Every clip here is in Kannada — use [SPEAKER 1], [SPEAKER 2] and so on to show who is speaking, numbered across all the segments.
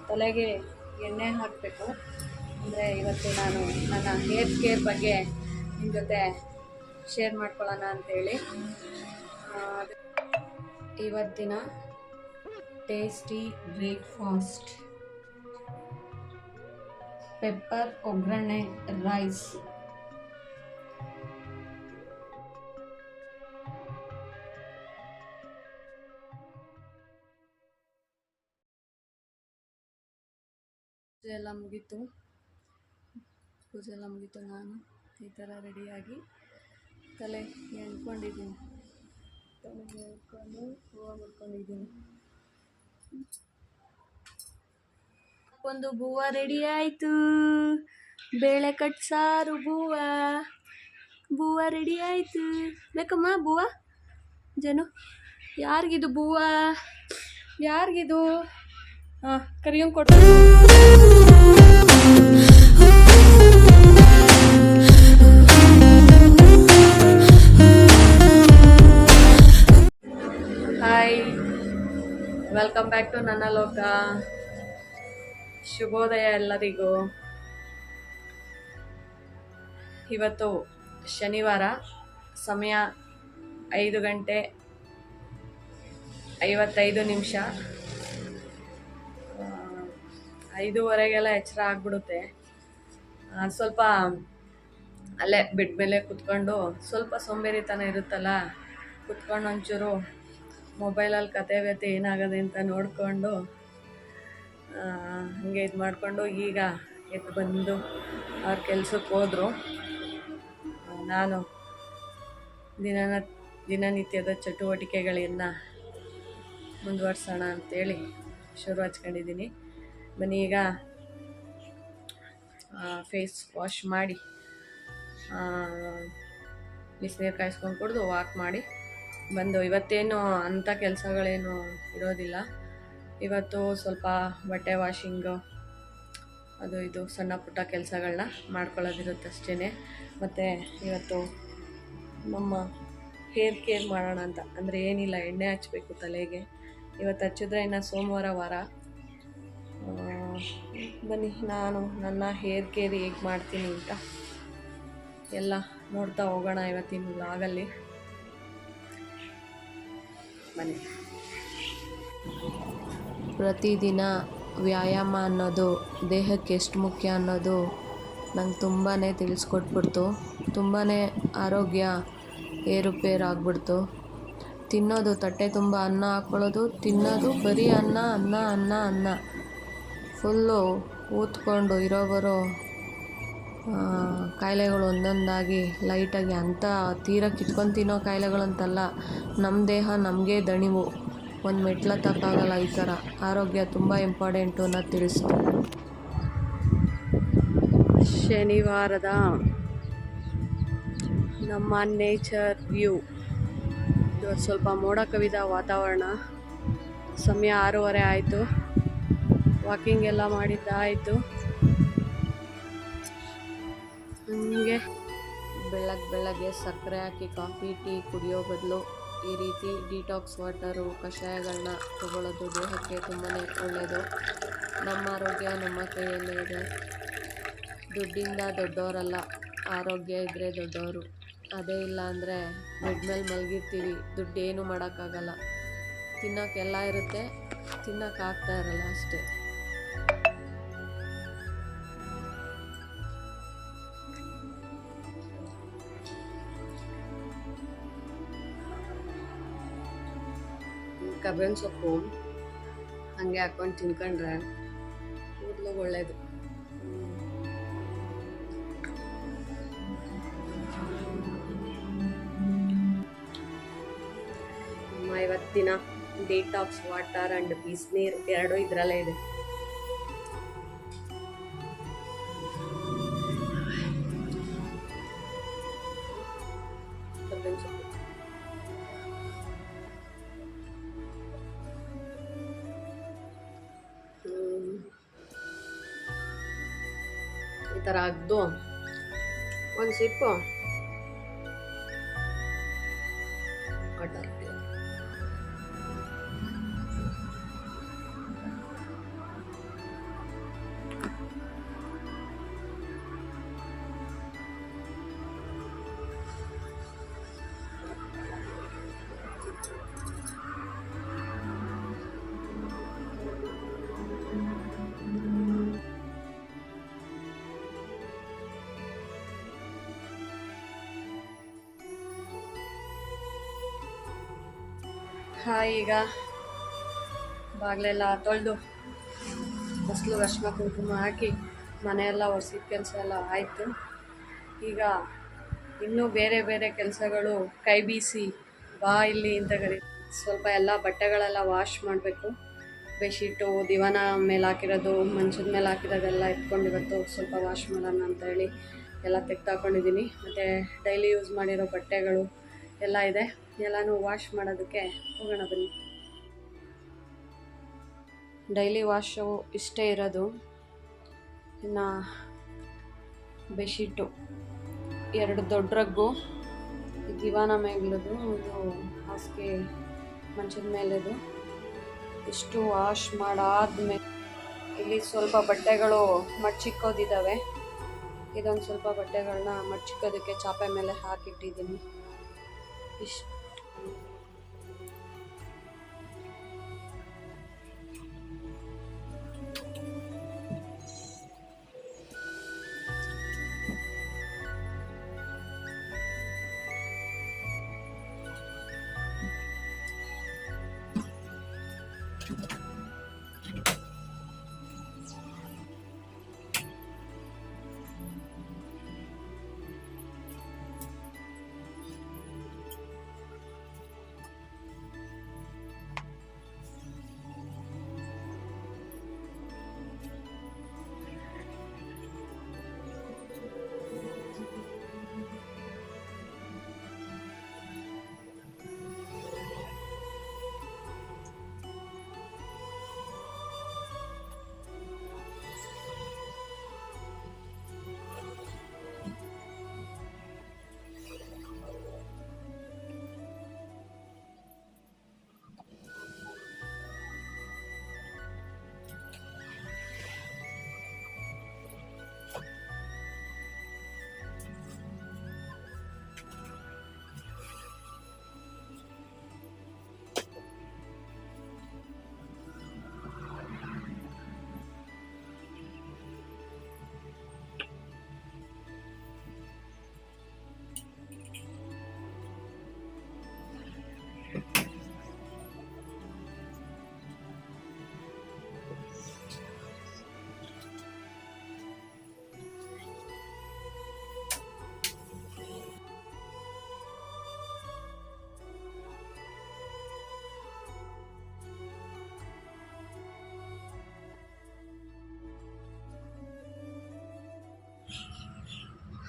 [SPEAKER 1] ತಲೆಗೆ ಎಣ್ಣೆ ಹಾಕಬೇಕು. ಅಂದರೆ ಇವತ್ತು ನಾನು ನನ್ನ ಹೇರ್ ಕೇರ್ ಬಗ್ಗೆ ನಿಮ್ಮ ಜೊತೆ ಶೇರ್ ಮಾಡ್ಕೊಳ್ಳೋಣ ಅಂಥೇಳಿ. ಇವತ್ತಿನ ಟೇಸ್ಟಿ ಬ್ರೇಕ್ಫಾಸ್ಟ್ ಪೆಪ್ಪರ್ ಒಗ್ಗರಣೆ ರೈಸ್. ಪೂಜೆ ಎಲ್ಲ ಮುಗೀತು. ನಾನು ಈ ಥರ ರೆಡಿಯಾಗಿ ತಲೆ ಎಣ್ಕೊಂಡಿದ್ದೀನಿ. ತಲೆಗೆ ಎಣ್ಕೊಂಡು ಹೂವು ಮುಡ್ಕೊಂಡಿದ್ದೀನಿ. ಒಂದು ಬೂವ ರೆಡಿ ಆಯಿತು. ಬೇಳೆ ಕಟ್ಸಾರು ಬೂವ ರೆಡಿ ಆಯಿತು. ಬೇಕಮ್ಮ ಬೂವ? ಜನು ಯಾರಿಗಿದು ಬೂವ? ಯಾರಿಗಿದು? ಹಾಂ, ಕರಿಯಂಗೆ ಕೊಟ್ಟು. ಹಾಯ್, ವೆಲ್ಕಮ್ ಬ್ಯಾಕ್ ಟು ನನ್ನ ಲೋಕ. ಶುಭೋದಯ ಎಲ್ಲರಿಗೂ. ಇವತ್ತು ಶನಿವಾರ, ಸಮಯ 5:55. 5:15 ಎಚ್ಚರ ಆಗ್ಬಿಡುತ್ತೆ. ಸ್ವಲ್ಪ ಅಲ್ಲೇ ಬೆಡ್ ಮೇಲೆ ಕುತ್ಕೊಂಡು, ಸ್ವಲ್ಪ ಸೋಂಬೇರಿತನ ಇರುತ್ತಲ್ಲ, ಕುತ್ಕೊಂಡು ಒಂಚೂರು ಮೊಬೈಲಲ್ಲಿ ಕತೆ ವ್ಯತೆ ಏನಾಗದೆ ಅಂತ ನೋಡಿಕೊಂಡು ಹಾಗೆ ಇದು ಮಾಡಿಕೊಂಡು ಈಗ ಎದ್ದು ಬಂದು ಅವ್ರ ಕೆಲ್ಸಕ್ಕೆ ಹೋದರು. ನಾನು ದಿನನಿತ್ಯದ ಚಟುವಟಿಕೆಗಳನ್ನು ಮುಂದುವರ್ಸೋಣ ಅಂಥೇಳಿ ಶುರು ಹಚ್ಕೊಂಡಿದ್ದೀನಿ. ಬನ್ನಿ, ಈಗ ಫೇಸ್ ವಾಶ್ ಮಾಡಿ ಬಿಸಿನೀರು ಕಾಯಿಸ್ಕೊಂಡು ಕುಡಿದು ವಾಕ್ ಮಾಡಿ ಬಂದು, ಇವತ್ತೇನು ಅಂಥ ಕೆಲಸಗಳೇನು ಇರೋದಿಲ್ಲ. ಇವತ್ತು ಸ್ವಲ್ಪ ಬಟ್ಟೆ ವಾಷಿಂಗು, ಅದು ಇದು ಸಣ್ಣ ಪುಟ್ಟ ಕೆಲಸಗಳನ್ನ ಮಾಡ್ಕೊಳ್ಳೋದಿರುತ್ತೆ ಅಷ್ಟೇ. ಮತ್ತು ಇವತ್ತು ನಮ್ಮ ಹೇರ್ ಕೇರ್ ಮಾಡೋಣ ಅಂತ. ಅಂದರೆ ಏನಿಲ್ಲ, ಎಣ್ಣೆ ಹಚ್ಚಬೇಕು ತಲೆಗೆ. ಇವತ್ತು ಹಚ್ಚಿದ್ರೆ ಇನ್ನು ಸೋಮವಾರ ವಾರ. ಬನ್ನಿ, ನಾನು ನನ್ನ ಹೇರ್ ಕೇರ್ ಹೇಗೆ ಮಾಡ್ತೀನಿ ಅಂತ ಎಲ್ಲ ನೋಡ್ತಾ ಹೋಗೋಣ ಇವತ್ತಿನ ವ್ಲಾಗಲ್ಲಿ. ಬನ್ನಿ. ಪ್ರತಿದಿನ ವ್ಯಾಯಾಮ ಅನ್ನೋದು ದೇಹಕ್ಕೆ ಎಷ್ಟು ಮುಖ್ಯ ಅನ್ನೋದು ನಂಗೆ ತುಂಬಾ ತಿಳಿಸ್ಕೊಟ್ಬಿಡ್ತು. ತುಂಬಾ ಆರೋಗ್ಯ ಏರುಪೇರಾಗ್ಬಿಡ್ತು. ತಿನ್ನೋದು ತಟ್ಟೆ ತುಂಬ ಅನ್ನ ಹಾಕ್ಕೊಳ್ಳೋದು, ತಿನ್ನೋದು ಬರೀ ಅನ್ನ ಫುಲ್ಲು ಊದ್ಕೊಂಡು ಇರೋ ಬರೋ ಕಾಯಿಲೆಗಳು ಒಂದೊಂದಾಗಿ ಲೈಟಾಗಿ, ಅಂಥ ತೀರ ಕಿತ್ಕೊಂಡು ತಿನ್ನೋ ಕಾಯಿಲೆಗಳಂತಲ್ಲ, ನಮ್ಮ ದೇಹ ನಮಗೆ ದಣಿವು, ಒಂದು ಮೆಟ್ಲತ್ತಕ್ಕಾಗಲ್ಲ. ಈ ಥರ ಆರೋಗ್ಯ ತುಂಬ ಇಂಪಾರ್ಟೆಂಟು ಅನ್ನೋದು ತಿಳಿಸ್ತು. ಶನಿವಾರದ ನಮ್ಮ ನೇಚರ್ ವ್ಯೂ. ಇವತ್ತು ಸ್ವಲ್ಪ ಮೋಡ ಕವಿದ ವಾತಾವರಣ. ಸಮಯ 6:30 ಆಯಿತು. ವಾಕಿಂಗ್ ಎಲ್ಲ ಮಾಡಿದ್ದಾಯಿತು. ಹಂಗೆ ಬೆಳಗ್ಗೆ ಸಕ್ಕರೆ ಹಾಕಿ ಕಾಫಿ ಟೀ ಕುಡಿಯೋ ಬದಲು ಈ ರೀತಿ ಡಿಟಾಕ್ಸ್ ವಾಟರು, ಕಷಾಯಗಳನ್ನ ತಗೊಳ್ಳೋದು ದೇಹಕ್ಕೆ ತುಂಬಾ ಒಳ್ಳೆಯದು. ನಮ್ಮ ಆರೋಗ್ಯ ನಮ್ಮ ಕೈಯಲ್ಲೇ ಇದೆ. ದುಡ್ಡಿಂದ ದೊಡ್ಡವರಲ್ಲ, ಆರೋಗ್ಯ ಇದ್ದರೆ ದೊಡ್ಡವರು. ಅದೇ ಇಲ್ಲ ಅಂದರೆ ಬೆಡ್ ಮೇಲೆ ಮಲಗಿರ್ತೀವಿ, ದುಡ್ಡೇನು ಮಾಡೋಕ್ಕಾಗಲ್ಲ. ತಿನ್ನೋಕ್ಕೆಲ್ಲ ಇರುತ್ತೆ, ತಿನ್ನೋಕ್ಕಾಗ್ತಾ ಇರಲ್ಲ ಅಷ್ಟೇ. ಕಬೇವಿನ ಸೊಪ್ಪು ಹಾಗೆ ಹಾಕ್ಕೊಂಡು ತಿನ್ಕೊಂಡ್ರೆ ಕೂದಲು ಒಳ್ಳೆಯದು. ಇವತ್ತಿನ ಡಿಟಾಕ್ಸ್ ವಾಟರ್ ಆ್ಯಂಡ್ ಬಿಸಿನೀರು ಎರಡೂ ಇದರಲ್ಲೇ ಇದೆ. ಕಬೇವಿನ ಸೊಪ್ಪು ಈ ಥರ ಅಗ್ದು ಒಂದು ಸಿಪ್ಪು ವಾಟರ್ ಈಗ ಬಾಗಿಲೆಲ್ಲ ತೊಳೆದು ಹೊಸಲು ಅರಿಶಿನ ಕುಂಕುಮ ಹಾಕಿ ಮನೆಯೆಲ್ಲ ಒರೆಸಿದ ಕೆಲಸ ಎಲ್ಲ ಆಯಿತು. ಈಗ ಇನ್ನೂ ಬೇರೆ ಬೇರೆ ಕೆಲಸಗಳು ಕೈ ಬೀಸಿ ಬಾ ಇಲ್ಲಿ ಅಂತ ಕರಿ. ಸ್ವಲ್ಪ ಎಲ್ಲ ಬಟ್ಟೆಗಳೆಲ್ಲ ವಾಶ್ ಮಾಡಬೇಕು. ಬೆಡ್ಶೀಟು, ದಿವಾನ ಮೇಲೆ ಹಾಕಿರೋದು, ಮಂಚದ ಮೇಲೆ ಹಾಕಿರೋದೆಲ್ಲ ಎತ್ಕೊಂಡು ಇವತ್ತು ಸ್ವಲ್ಪ ವಾಶ್ ಮಾಡೋಣ ಅಂತ ಹೇಳಿ ಎಲ್ಲ ತೆಗೆದಾಕೊಂಡಿದ್ದೀನಿ. ಮತ್ತು ಡೈಲಿ ಯೂಸ್ ಮಾಡಿರೋ ಬಟ್ಟೆಗಳು ಎಲ್ಲ ಇದೆ, ಎಲ್ಲನೂ ವಾಶ್ ಮಾಡೋದಕ್ಕೆ ಹೋಗೋಣ ಬನ್ನಿ. ಡೈಲಿ ವಾಶು ಇಷ್ಟೇ ಇರೋದು. ಇನ್ನು ಬೆಡ್ಶೀಟು 2 ದೊಡ್ಡ ರಗ್ಗು, ದಿವಾನ ಮೇಲದು, ಇದು ಹಾಸಿಗೆ ಮಂಚದ ಮೇಲೆದು, ಇಷ್ಟು ವಾಶ್ ಮಾಡಾದ್ಮೇಲೆ ಇಲ್ಲಿ ಸ್ವಲ್ಪ ಬಟ್ಟೆಗಳು ಮಡ್ಚಿಕ್ಕೋದಿದ್ದಾವೆ. ಇದೊಂದು ಸ್ವಲ್ಪ ಬಟ್ಟೆಗಳನ್ನ ಮಡ್ಚಿಕ್ಕೋದಕ್ಕೆ ಚಾಪೆ ಮೇಲೆ ಹಾಕಿಟ್ಟಿದ್ದೀನಿ. ಇಷ್ಟು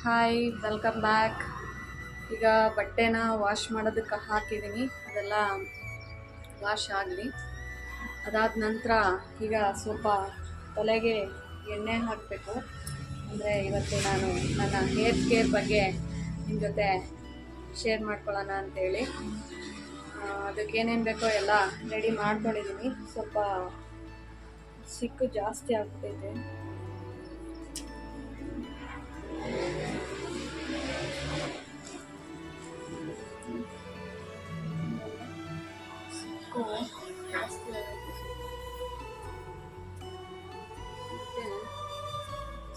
[SPEAKER 1] ಹಾಯ್, ವೆಲ್ಕಮ್ ಬ್ಯಾಕ್. ಈಗ ಬಟ್ಟೆನ ವಾಶ್ ಮಾಡೋದಕ್ಕೆ ಹಾಕಿದ್ದೀನಿ, ಅದೆಲ್ಲ ವಾಶ್ ಆಗಲಿ. ಅದಾದ ನಂತರ ಈಗ ಸ್ವಲ್ಪ ತಲೆಗೆ ಎಣ್ಣೆ ಹಾಕಬೇಕು. ಅಂದರೆ ಇವತ್ತು ನಾನು ನನ್ನ ಹೇರ್ ಕೇರ್ ಬಗ್ಗೆ ನಿಮ್ಮ ಜೊತೆ ಶೇರ್ ಮಾಡ್ಕೊಳ್ಳೋಣ ಅಂಥೇಳಿ ಅದಕ್ಕೆ ಏನೇನು ಬೇಕೋ ಎಲ್ಲ ರೆಡಿ ಮಾಡ್ಕೊಂಡಿದ್ದೀನಿ. ಸ್ವಲ್ಪ ಸಿಕ್ಕು ಜಾಸ್ತಿ ಆಗ್ತೈತೆ.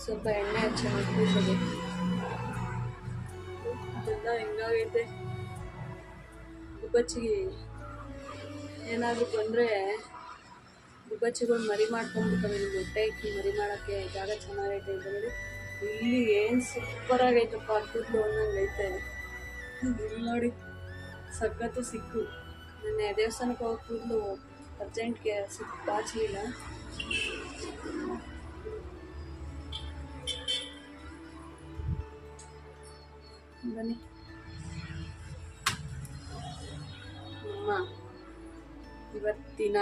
[SPEAKER 1] ಸ್ವಲ್ಪ ಎಣ್ಣೆ ಹಚ್ಚಿ ಕೂಸೋದು ಅದೆಲ್ಲ ಹೆಂಗಾಗೈತೆ. ಗುಬ್ಬಚ್ಚಿಗೆ ಏನಾದರೂ ಬಂದರೆ ಗುಬ್ಬಚ್ಚಿಗೊಂದು ಮರಿ ಮಾಡ್ಕೊಂಡ್ಬಿಡ್ತಾವೆ. ಮೊಟ್ಟೆ ಇಕ್ಕಿ ಮರಿ ಮಾಡೋಕ್ಕೆ ಜಾಗ ಚೆನ್ನಾಗೈತೆ ಅಂತ ನೋಡಿ. ಇಲ್ಲಿ ಏನು ಸೂಪರಾಗೈತಪ್ಪ, ಕೂದಲು ಅನ್ನಂಗೈತೆ. ಇಲ್ಲಿ ನೋಡಿ ಸಖತ್ತು ಸಿಕ್ಕು. ನೆನ್ನೆ ದೇವಸ್ಥಾನಕ್ಕೆ ಹೋಗಿ ಕೂದಲು ಅರ್ಜೆಂಟ್ಗೆ ಸಿಕ್ಕು ಬಾಚಲಿಲ್ಲ. ಬನ್ನಿ ಅಮ್ಮ, ಇವತ್ತಿನ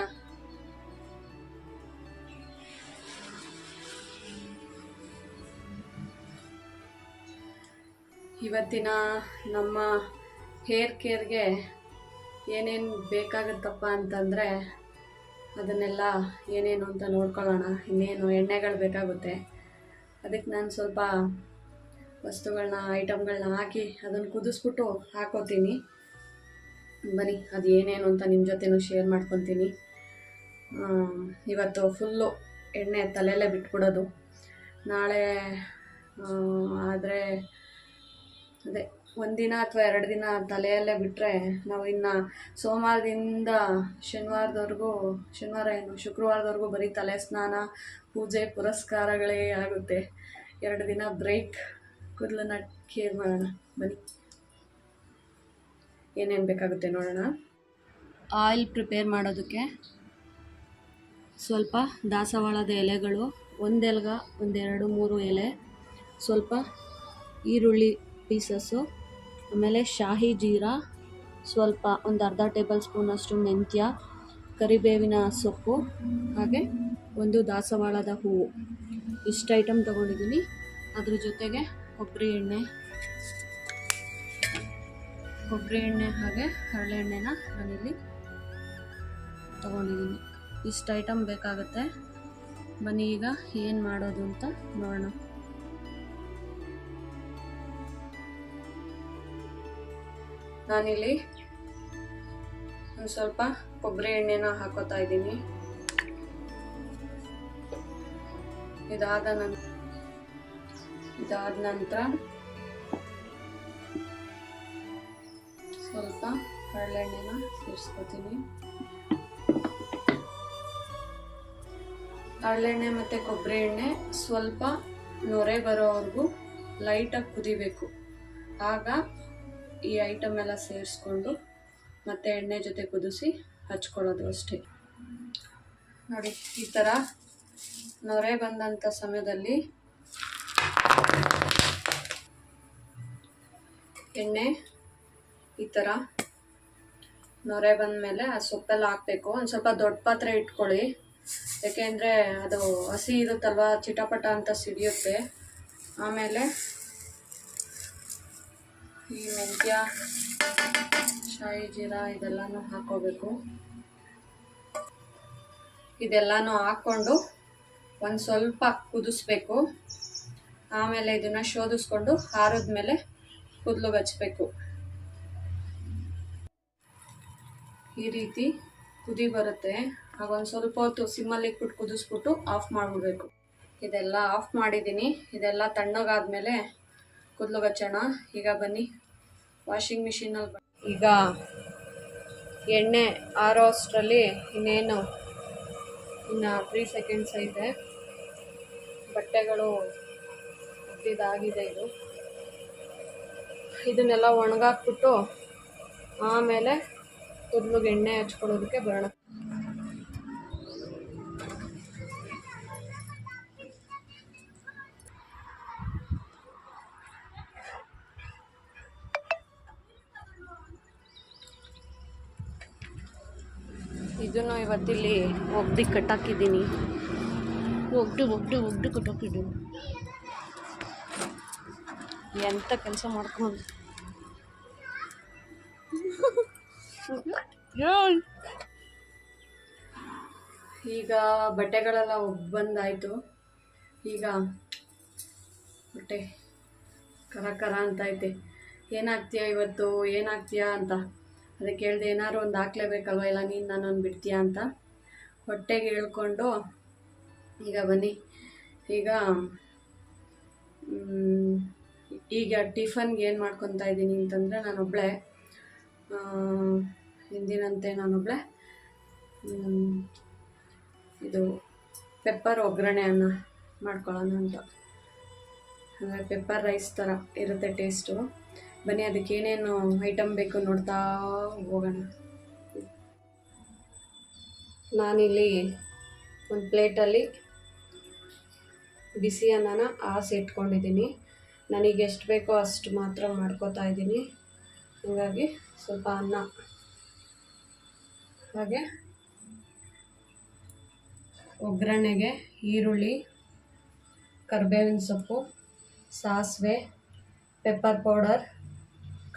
[SPEAKER 1] ನಮ್ಮ ಹೇರ್ ಕೇರ್ಗೆ ಏನೇನು ಬೇಕಾಗುತ್ತಪ್ಪ ಅಂತಂದರೆ ಅದನ್ನೆಲ್ಲ ಏನೇನು ಅಂತ ನೋಡ್ಕೊಳ್ಳೋಣ. ಇನ್ನೇನು ಎಣ್ಣೆಗಳು ಬೇಕಾಗುತ್ತೆ, ಅದಕ್ಕೆ ನಾನು ಸ್ವಲ್ಪ ವಸ್ತುಗಳನ್ನ ಐಟಮ್ಗಳನ್ನ ಹಾಕಿ ಅದನ್ನು ಕುದಿಸ್ಬಿಟ್ಟು ಹಾಕೋತೀನಿ. ಬನ್ನಿ ಅದು ಏನೇನು ಅಂತ ನಿಮ್ಮ ಜೊತೆನೂ ಶೇರ್ ಮಾಡ್ಕೊತೀನಿ. ಇವತ್ತು ಫುಲ್ಲು ಎಣ್ಣೆ ತಲೆಯಲ್ಲೇ ಬಿಟ್ಬಿಡೋದು. ನಾಳೆ ಆದರೆ ಅದೇ ಒಂದಿನ ಅಥವಾ 2 ದಿನ ತಲೆಯಲ್ಲೇ ಬಿಟ್ಟರೆ ನಾವು ಇನ್ನು ಸೋಮವಾರದಿಂದ ಶುಕ್ರವಾರದವರೆಗೂ ಬರೀ ತಲೆ ಸ್ನಾನ, ಪೂಜೆ ಪುರಸ್ಕಾರಗಳೇ ಆಗುತ್ತೆ. 2 ದಿನ ಬ್ರೇಕ್, ಕೂದಲನ್ನ ಕೇರ್ ಮಾಡೋಣ. ಬನ್ನಿ, ಏನೇನು ಬೇಕಾಗುತ್ತೆ ನೋಡೋಣ. ಆಯಿಲ್ ಪ್ರಿಪೇರ್ ಮಾಡೋದಕ್ಕೆ ಸ್ವಲ್ಪ ದಾಸವಾಳದ ಎಲೆಗಳು, 1 ಎಲ್ಗ 1 2 3 ಎಲೆ, ಸ್ವಲ್ಪ ಈರುಳ್ಳಿ ಪೀಸಸ್ಸು, ಆಮೇಲೆ ಶಾಹಿ ಜೀರಾ, ಸ್ವಲ್ಪ ಒಂದು ಅರ್ಧ ಟೇಬಲ್ ಸ್ಪೂನಷ್ಟು ಮೆಂತ್ಯ, ಕರಿಬೇವಿನ ಸೊಪ್ಪು, ಹಾಗೆ ಒಂದು ದಾಸವಾಳದ ಹೂವು. ಇಷ್ಟು ಐಟಮ್ ತೊಗೊಂಡಿದ್ದೀನಿ. ಅದ್ರ ಜೊತೆಗೆ ಕೊಬ್ಬರಿ ಎಣ್ಣೆ ಹಾಗೆ ಹರಳೆಣ್ಣೆನ ನಾನಿಲ್ಲಿ ತೊಗೊಂಡಿದ್ದೀನಿ. ಇಷ್ಟು ಐಟಮ್ ಬೇಕಾಗುತ್ತೆ. ಬನ್ನಿ ಈಗ ಏನು ಮಾಡೋದು ಅಂತ ನೋಡೋಣ. ನಾನಿಲ್ಲಿ ಒಂದು ಸ್ವಲ್ಪ ಕೊಬ್ಬರಿ ಎಣ್ಣೆನ ಹಾಕೋತಾ ಇದ್ದೀನಿ. ಇದಾದ ನಂತರ ಸ್ವಲ್ಪ ಹರಳೆಣ್ಣೆನ ಸೇರಿಸ್ಕೊತೀನಿ. ಹರಳೆಣ್ಣೆ ಮತ್ತು ಕೊಬ್ಬರಿ ಎಣ್ಣೆ ಸ್ವಲ್ಪ ನೊರೆ ಬರೋವರೆಗೂ ಲೈಟಾಗಿ ಕುದಿಬೇಕು. ಆಗ ಈ ಐಟಮ್ ಎಲ್ಲ ಸೇರಿಸ್ಕೊಂಡು ಮತ್ತೆ ಎಣ್ಣೆ ಜೊತೆ ಕುದಿಸಿ ಹಚ್ಕೊಳ್ಳೋದು ಅಷ್ಟೇ. ನೋಡಿ, ಈ ಥರ ನೊರೆ ಬಂದಂಥ ಸಮಯದಲ್ಲಿ ಎಣ್ಣೆ ಈ ಥರ ನೊರೆ ಬಂದಮೇಲೆ ಆ ಸೊಪ್ಪೆಲ್ಲ ಹಾಕಬೇಕು. ಒಂದು ಸ್ವಲ್ಪ ದೊಡ್ಡ ಪಾತ್ರೆ ಇಟ್ಕೊಳ್ಳಿ, ಯಾಕೆಂದರೆ ಅದು ಹಸಿ ಇರುತ್ತಲ್ವ, ಚಿಟಪಟ ಅಂತ ಸಿಡಿಯುತ್ತೆ. ಆಮೇಲೆ ಈ ಮೆಂತ್ಯ, ಶಾಹಿ ಜೀರಾ ಇದೆಲ್ಲನೂ ಹಾಕ್ಕೋಬೇಕು. ಇದೆಲ್ಲನೂ ಹಾಕ್ಕೊಂಡು ಒಂದು ಸ್ವಲ್ಪ ಕುದಿಸ್ಬೇಕು. ಆಮೇಲೆ ಇದನ್ನು ಶೋಧಿಸ್ಕೊಂಡು ಆರಿದ್ಮೇಲೆ ಕೂದಲಿಗೆ ಹಚ್ಚಬೇಕು. ಈ ರೀತಿ ಕುದಿ ಬರುತ್ತೆ. ಆಗ ಒಂದು ಸ್ವಲ್ಪ ಹೊತ್ತು ಸಿಮ್ಮಲ್ಲಿ ಇಟ್ಬಿಟ್ಟು ಕುದಿಸ್ಬಿಟ್ಟು ಆಫ್ ಮಾಡಿಬಿಡ್ಬೇಕು. ಇದೆಲ್ಲ ಆಫ್ ಮಾಡಿದ್ದೀನಿ. ಇದೆಲ್ಲ ತಣ್ಣಗಾದ್ಮೇಲೆ ಕೂದಲಿಗೆ ಹಚ್ಚೋಣ. ಈಗ ಬನ್ನಿ, ವಾಷಿಂಗ್ ಮಿಷಿನಲ್ಲಿ ಈಗ ಎಣ್ಣೆ ಆರೋ ಅಷ್ಟರಲ್ಲಿ ಇನ್ನು 3 ಸೆಕೆಂಡ್ಸ್ ಐತೆ. ಬಟ್ಟೆಗಳು ಇದಾಗಿದೆ. ಇದನ್ನೆಲ್ಲ ಒಣಗಾಕ್ಬಿಟ್ಟು ಆಮೇಲೆ ಕೂದಲಿಗೆ ಎಣ್ಣೆ ಹಚ್ಕೊಳ್ಳೋದಕ್ಕೆ ಬರೋಣ. ಇದನ್ನು ಇವತ್ತಿಲ್ಲಿ ಒಗ್ದು ಕಟ್ಟಾಕಿದ್ದೀನಿ. ಒಗ್ದು ಕಟ್ಟಾಕಿದ್ದೀನಿ. ಎಂಥ ಕೆಲಸ ಮಾಡ್ಕೊಂಡು ಈಗ ಬಟ್ಟೆಗಳೆಲ್ಲ ಬಂದಾಯಿತು. ಈಗ ಬಟ್ಟೆ ಕರ ಅಂತೈತೆ. ಏನಾಗ್ತೀಯಾ ಇವತ್ತು, ಏನಾಗ್ತೀಯಾ ಅಂತ ಅದಕ್ಕೆ ಹೇಳ್ದೆ, ಏನಾದ್ರು ಒಂದು ಹಾಕ್ಲೇಬೇಕಲ್ವ, ಇಲ್ಲ ನೀನು ನನ್ನನ್ನು ಬಿಡ್ತೀಯಾ ಅಂತ ಹೊಟ್ಟೆಗೆ ಹೇಳ್ಕೊಂಡು. ಈಗ ಬನ್ನಿ, ಈಗ ಟಿಫನ್ಗೆ ಏನು ಮಾಡ್ಕೊತಾ ಇದ್ದೀನಿ ಅಂತಂದರೆ, ನಾನೊಬ್ಬಳೇ ಹಿಂದಿನಂತೆ ನಾನೊಬ್ಬಳೇ ಇದು ಪೆಪ್ಪರ್ ಒಗ್ಗರಣೆ ಅನ್ನ ಮಾಡ್ಕೊಳ್ಳೋಣ ಅಂತ. ಅಂದರೆ ಪೆಪ್ಪರ್ ರೈಸ್ ಥರ ಇರುತ್ತೆ ಟೇಸ್ಟು. ಬನ್ನಿ, ಅದಕ್ಕೆ ಏನೇನು ಐಟಮ್ ಬೇಕು ನೋಡ್ತಾ ಹೋಗೋಣ. ನಾನಿಲ್ಲಿ ಒಂದು ಪ್ಲೇಟಲ್ಲಿ ಬಿಸಿ ಅನ್ನನ ಇಟ್ಕೊಂಡಿದ್ದೀನಿ. ನನಗೆ ಎಷ್ಟು ಬೇಕೋ ಅಷ್ಟು ಮಾತ್ರ ಮಾಡ್ಕೋತಾ ಇದ್ದೀನಿ. ಹಾಗಾಗಿ ಸ್ವಲ್ಪ ಅನ್ನ, ಹಾಗೆ ಒಗ್ಗರಣೆಗೆ ಈರುಳ್ಳಿ, ಕರಿಬೇವಿನ ಸೊಪ್ಪು, ಸಾಸಿವೆ, ಪೆಪ್ಪರ್ ಪೌಡರ್,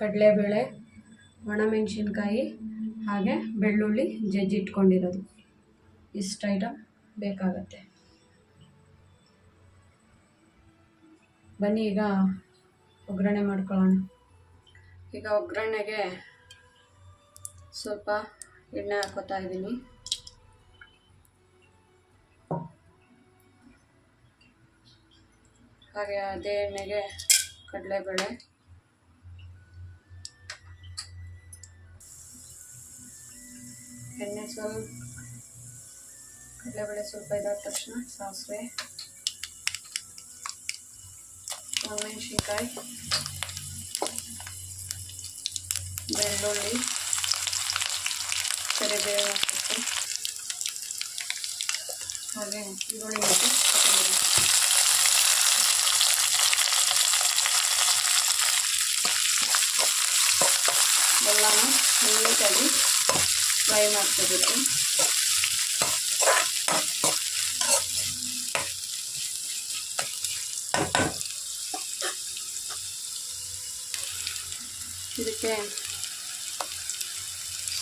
[SPEAKER 1] ಕಡಲೆಬೇಳೆ, ಒಣಮೆಣಸಿನ್ಕಾಯಿ, ಹಾಗೆ ಬೆಳ್ಳುಳ್ಳಿ ಜಜ್ಜಿಟ್ಕೊಂಡಿರೋದು. ಇಷ್ಟು ಐಟಮ್ ಬೇಕಾಗತ್ತೆ. ಬನ್ನಿ ಈಗ ಒಗ್ಗರಣೆ ಮಾಡ್ಕೊಳ್ಳೋಣ. ಈಗ ಒಗ್ಗರಣೆಗೆ ಸ್ವಲ್ಪ ಎಣ್ಣೆ ಹಾಕೋತಾ ಇದ್ದೀನಿ. ಹಾಗೆ ಅದೇ ಎಣ್ಣೆಗೆ ಕಡಲೆಬೇಳೆ, ಎಣ್ಣೆ ಸ್ವಲ್ಪ, ಕಡಲೆಬೇಳೆ ಸ್ವಲ್ಪ ಇದಾದ ತಕ್ಷಣ ಸಾಸಿವೆ, ಒಣಮೆಣಸಿನ್ಕಾಯಿ, ಬೆಳ್ಳುಳ್ಳಿ, ಕರಿಬೇವಿನ ಸೊಪ್ಪು, ಹಾಗೆ ಈರುಳ್ಳಿ ಮತ್ತು ಕೊತ್ತಂಬರಿ. ಎಲ್ಲನೂ ನೀಟಾಗಿ ಫ್ರೈ ಮಾಡ್ಕೋಬೇಕು. ಇದಕ್ಕೆ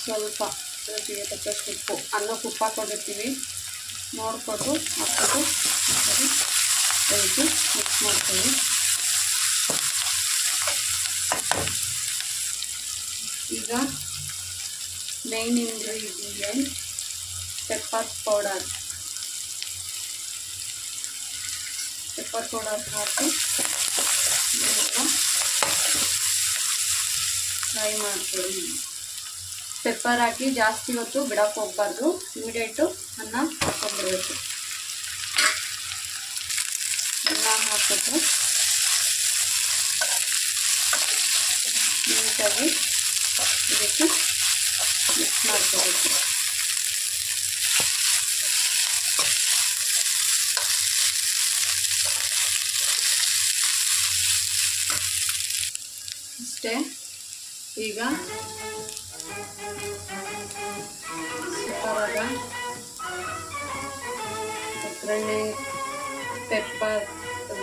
[SPEAKER 1] ಸ್ವಲ್ಪ ರುಚಿಗೆ ತಕ್ಕಷ್ಟು ಉಪ್ಪು, ಅನ್ನಕ್ಕೆ ಉಪ್ಪು ಹಾಕೊಂಡಿರ್ತೀವಿ, ನೋಡಿಕೊಂಡು ಹಾಕ್ಬಿಟ್ಟು ಅದಕ್ಕೆ ಮಿಕ್ಸ್ ಮಾಡ್ಕೊಳ್ಳಿ. ಈಗ ಮೇನ್ ಇಂಗ್ರೀಡಿಯೆಂಟ್ ಪೆಪ್ಪರ್ ಪೌಡರ್ ಹಾಕಿ ಫ್ರೈ ಮಾಡ್ಕೊಳ್ಳಿ. ಪೆಪ್ಪರ್ ಹಾಕಿ ಜಾಸ್ತಿ ಹೊತ್ತು ಬಿಡಕ್ಕೆ ಹೋಗ್ಬಾರ್ದು, ಇಮಿಡಿಯೇಟು ಅನ್ನ ಹಾಕ್ಕೊಂಡ್ಬಿಡ್ಬೇಕು. ಅನ್ನ ಹಾಕಿಬಿಟ್ಟು ನೀಟಾಗಿ ಇದಕ್ಕೆ ಮಿಕ್ಸ್ ಮಾಡ್ಕೋಬೇಕು. ಅಷ್ಟೇ. ಈಗ ಸೂಪರಾದ ಒಗ್ಗರಣೆ ಪೆಪ್ಪರ್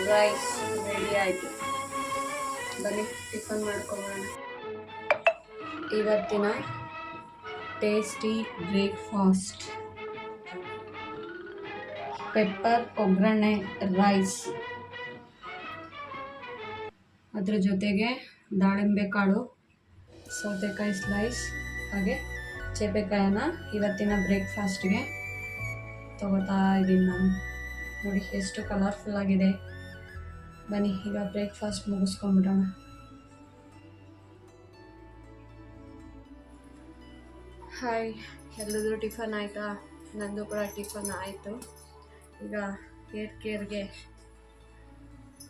[SPEAKER 1] ರೈಸ್ ರೆಡಿ ಆಯಿತು. ಬನ್ನಿ ಟಿಫನ್ ಮಾಡ್ಕೊಳ್ಳೋಣ. ಇವತ್ತಿನ ಟೇಸ್ಟಿ ಬ್ರೇಕ್ಫಾಸ್ಟ್ ಪೆಪ್ಪರ್ ಒಗ್ಗರಣೆ ರೈಸ್, ಅದ್ರ ಜೊತೆಗೆ ದಾಳಿಂಬೆ ಕಾಳು, ಸೌತೆಕಾಯಿ ಸ್ಲೈಸ್, ಹಾಗೆ ಚೇಪೆಕಾಯನ್ನ ಇವತ್ತಿನ ಬ್ರೇಕ್ಫಾಸ್ಟ್ಗೆ ತಗೋತಾ ಇದ್ದೀನಿ ನಾನು. ನೋಡಿ ಎಷ್ಟು ಕಲರ್ಫುಲ್ ಆಗಿದೆ. ಬನ್ನಿ ಈಗ ಬ್ರೇಕ್ಫಾಸ್ಟ್ ಮುಗಿಸ್ಕೊಂಡ್ಬಿಡೋಣ. ಹಾಯ್, ಎಲ್ಲರೂ ಟಿಫನ್ ಆಯಿತಾ? ನಂದು ಕೂಡ ಟಿಫನ್ ಆಯಿತು. ಈಗ ಕೇರ್ಗೆ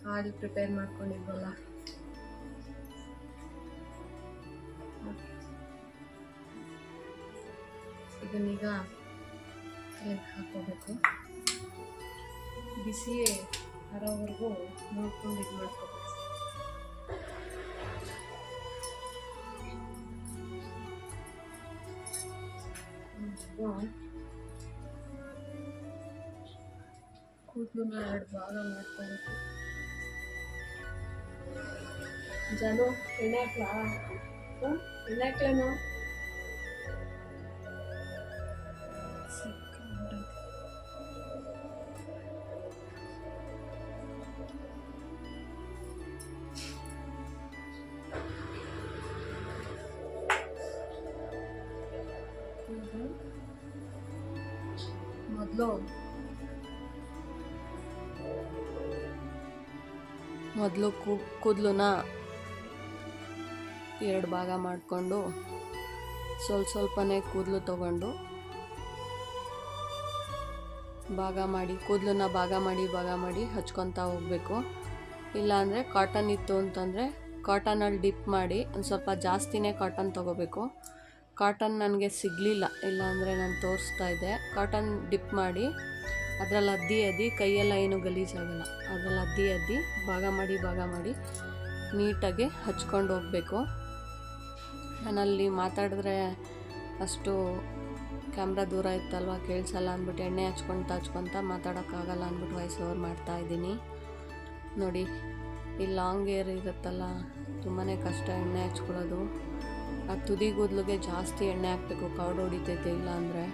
[SPEAKER 1] ಹಾಲು ಪ್ರಿಪೇರ್ ಮಾಡ್ಕೊಂಡಿದ್ವಲ್ಲ, ಇದನ್ನೀಗ ತಲೆಗೆ ಹಾಕೋಬೇಕು. ಬಿಸಿ ಬರೋವರೆಗೂ ನೋಡ್ಕೊಂಡು ಇದು ಮಾಡ್ಕೋಬೇಕು. ಕೂದಲನ್ನ 2 ಭಾಗ ಮಾಡ್ಕೋಬೇಕು. ಜಾನು ಎಣ್ಣೆ ಹಾಕ್ಲೇನು? ಮೊದಲು ಕೂದಲನ್ನ 2 ಭಾಗ ಮಾಡಿಕೊಂಡು ಸ್ವಲ್ಪನೇ ಕೂದಲು ತಗೊಂಡು ಕೂದಲನ್ನ ಭಾಗ ಮಾಡಿ ಹಚ್ಕೊತಾ ಹೋಗಬೇಕು. ಇಲ್ಲಾಂದರೆ ಕಾಟನ್ ಇತ್ತು ಅಂತಂದರೆ ಕಾಟನಲ್ಲಿ ಡಿಪ್ ಮಾಡಿ ಒಂದು ಸ್ವಲ್ಪ ಜಾಸ್ತಿನೇ ಕಾಟನ್ ತೊಗೋಬೇಕು. ಕಾಟನ್ ನನಗೆ ಸಿಗಲಿಲ್ಲ, ಇಲ್ಲಾಂದರೆ ನಾನು ತೋರಿಸ್ತಾ ಇದ್ದೆ. ಕಾಟನ್ ಡಿಪ್ ಮಾಡಿ ಅದರಲ್ಲಿ ಅದ್ದಿ ಕೈಯೆಲ್ಲ ಏನು ಗಲೀಜಾಗಲ್ಲ. ಅದರಲ್ಲಿ ಅದ್ದಿ ಭಾಗ ಮಾಡಿ ನೀಟಾಗಿ ಹಚ್ಕೊಂಡು ಹೋಗಬೇಕು. ನಾನಲ್ಲಿ ಮಾತಾಡಿದ್ರೆ ಅಷ್ಟು ಕ್ಯಾಮ್ರಾ ದೂರ ಇತ್ತಲ್ವ, ಕೇಳಿಸಲ್ಲ ಅಂದ್ಬಿಟ್ಟು ಎಣ್ಣೆ ಹಚ್ಕೊತಾ ಮಾತಾಡೋಕ್ಕಾಗಲ್ಲ ಅಂದ್ಬಿಟ್ಟು ವಾಯ್ಸ್ ಓವರ್ ಮಾಡ್ತಾಯಿದ್ದೀನಿ. ನೋಡಿ, ಈ ಲಾಂಗ್ ಏರ್ ಇರುತ್ತಲ್ಲ, ತುಂಬಾ ಕಷ್ಟ ಎಣ್ಣೆ ಹಚ್ಕೊಳ್ಳೋದು. ಆ ತುದಿ ಕೂದಲಿಗೆ ಜಾಸ್ತಿ ಎಣ್ಣೆ ಹಾಕಬೇಕು, ಕವಡು ಹೊಡಿತೈತೆ. ಇಲ್ಲಾಂದರೆ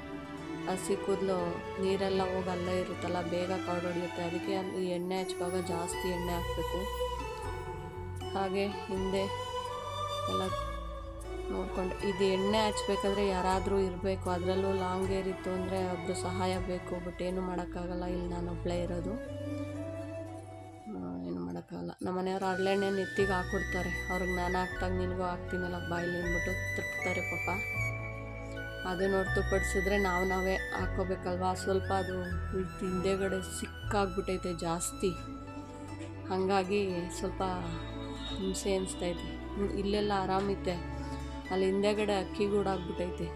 [SPEAKER 1] ಹಸಿ ಕೂದಲು ನೀರೆಲ್ಲ ಹೋಗಿ ಅಲ್ಲೇ ಇರುತ್ತಲ್ಲ, ಬೇಗ ಕವಡು ಹೊಡಿಯುತ್ತೆ. ಅದಕ್ಕೆ ಈ ಎಣ್ಣೆ ಹಚ್ಚುವಾಗ ಜಾಸ್ತಿ ಎಣ್ಣೆ ಹಾಕಬೇಕು. ಹಾಗೆ ಹಿಂದೆ ಎಲ್ಲ ನೋಡ್ಕೊಂಡು, ಇದು ಎಣ್ಣೆ ಹಚ್ಬೇಕಾದ್ರೆ ಯಾರಾದರೂ ಇರಬೇಕು. ಅದರಲ್ಲೂ ಲಾಂಗ್ ಏರ್ ಇತ್ತು ಅಂದರೆ ಒಬ್ಬರು ಸಹಾಯ ಬೇಕು. ಬಟ್ ಏನು ಮಾಡೋಕ್ಕಾಗಲ್ಲ, ಇಲ್ಲಿ ನಾನು ಒಬ್ಬಳೇ ಇರೋದು, ಏನು ಮಾಡೋಕ್ಕಾಗಲ್ಲ. ನಮ್ಮ ಮನೆಯವ್ರು ಹರಳೆಣ್ಣೆ ನೆತ್ತಿಗೆ ಹಾಕ್ಕೊಡ್ತಾರೆ. ಅವ್ರಿಗೆ ನಾನು ಹಾಕ್ದಾಗ ನಿನಗೂ ಹಾಕ್ತೀನಲ್ಲ ಬಾಯಲ್ಲಿ ಅಂದ್ಬಿಟ್ಟು ತಿರುಗ್ತಾರೆ ಪಾಪ. ಅದನ್ನು ಹೊರತುಪಡಿಸಿದ್ರೆ ನಾವೇ ಹಾಕ್ಕೋಬೇಕಲ್ವ. ಸ್ವಲ್ಪ ಅದು ಹಿಂದೆಗಡೆ ಸಿಕ್ಕಾಗ್ಬಿಟ್ಟೈತೆ ಜಾಸ್ತಿ, ಹಾಗಾಗಿ ಸ್ವಲ್ಪ ಹಿಂಸೆ ಅನಿಸ್ತೈತೆ. ಇಲ್ಲೆಲ್ಲ ಆರಾಮಿತ್ತೆ, ಅಲ್ಲಿ ಹಿಂದೆಗಡೆ ಅಕ್ಕಿ ಗೂಡು ಆಗ್ಬಿಟ್ಟೈತೆ.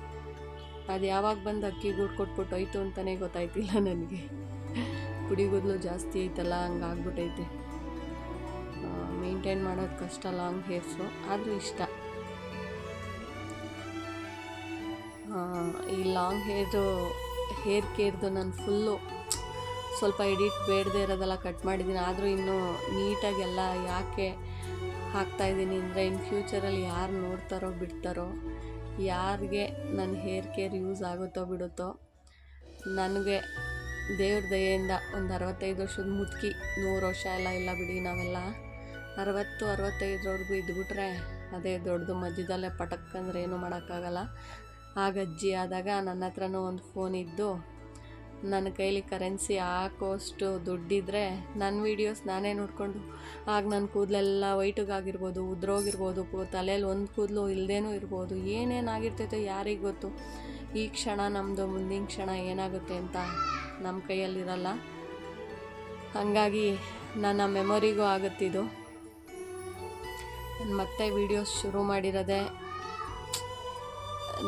[SPEAKER 1] ಅದು ಯಾವಾಗ ಬಂದು ಅಕ್ಕಿ ಗೂಡು ಕೊಟ್ಬಿಟ್ಟು ಹೋಯ್ತು ಅಂತಲೇ ಗೊತ್ತಾಯ್ತಿಲ್ಲ ನನಗೆ. ಪುಡಿಗೂದಲು ಜಾಸ್ತಿ ಐತಲ್ಲ, ಹಂಗಾಗ್ಬಿಟ್ಟೈತೆ. ಮೇಂಟೈನ್ ಮಾಡೋದು ಕಷ್ಟ ಲಾಂಗ್ ಹೇರ್ಸು, ಆದರೂ ಇಷ್ಟ. ಈ ಲಾಂಗ್ ಹೇರ್ ಕೇರ್ದು ನಾನು ಫುಲ್ಲು ಸ್ವಲ್ಪ ಎಡಿಟ್ ಬೇಡದೇ ಇರೋದೆಲ್ಲ ಕಟ್ ಮಾಡಿದ್ದೀನಿ. ಆದರೂ ಇನ್ನೂ ನೀಟಾಗೆಲ್ಲ ಯಾಕೆ ಹಾಕ್ತಾಯಿದ್ದೀನಿ ಅಂದರೆ, ಇನ್ ಫ್ಯೂಚರಲ್ಲಿ ಯಾರು ನೋಡ್ತಾರೋ ಬಿಡ್ತಾರೋ, ಯಾರಿಗೆ ನನ್ನ ಹೇರ್ ಕೇರ್ ಯೂಸ್ ಆಗುತ್ತೋ ಬಿಡುತ್ತೋ, ನನಗೆ ದೇವ್ರ ದಯೆಯಿಂದ ಒಂದು 65 ವರ್ಷದ ಮುದುಕಿ, 100 ವರ್ಷ ಎಲ್ಲ ಇಲ್ಲ ಬಿಡಿ, ನಾವೆಲ್ಲ 60-65ರವರೆಗೂ ಇದ್ಬಿಟ್ರೆ ಅದೇ ದೊಡ್ಡದು. ಮಧ್ಯದಲ್ಲೇ ಪಟಕ್ಕಂದ್ರೆ ಏನೂ ಮಾಡೋಕ್ಕಾಗಲ್ಲ. ಆಗ ಅಜ್ಜಿ ಆದಾಗ ನನ್ನ ಹತ್ರನೂ ಒಂದು ಫೋನ್ ಇದ್ದು ನನ್ನ ಕೈಲಿ ಕರೆನ್ಸಿ ಹಾಕೋಷ್ಟು ದುಡ್ಡಿದ್ರೆ ನನ್ನ ವೀಡಿಯೋಸ್ ನಾನೇ ನೋಡಿಕೊಂಡು, ಆಗ ನನ್ನ ಕೂದಲೆಲ್ಲ ವೈಟಿಗಾಗಿರ್ಬೋದು, ಉದ್ರೋಗಿರ್ಬೋದು, ತಲೆಯಲ್ಲಿ ಒಂದು ಕೂದಲು ಇಲ್ಲದೇನೂ ಇರ್ಬೋದು, ಏನೇನಾಗಿರ್ತೈತೋ ಯಾರಿಗೆ ಗೊತ್ತು. ಈ ಕ್ಷಣ ನಮ್ಮದು, ಮುಂದಿನ ಕ್ಷಣ ಏನಾಗುತ್ತೆ ಅಂತ ನಮ್ಮ ಕೈಯಲ್ಲಿರಲ್ಲ. ಹಾಗಾಗಿ ನನ್ನ ಮೆಮೊರಿಗೂ ಆಗುತ್ತಿದ್ದು. ನಾನು ಮತ್ತೆ ವೀಡಿಯೋಸ್ ಶುರು ಮಾಡಿರೋದೆ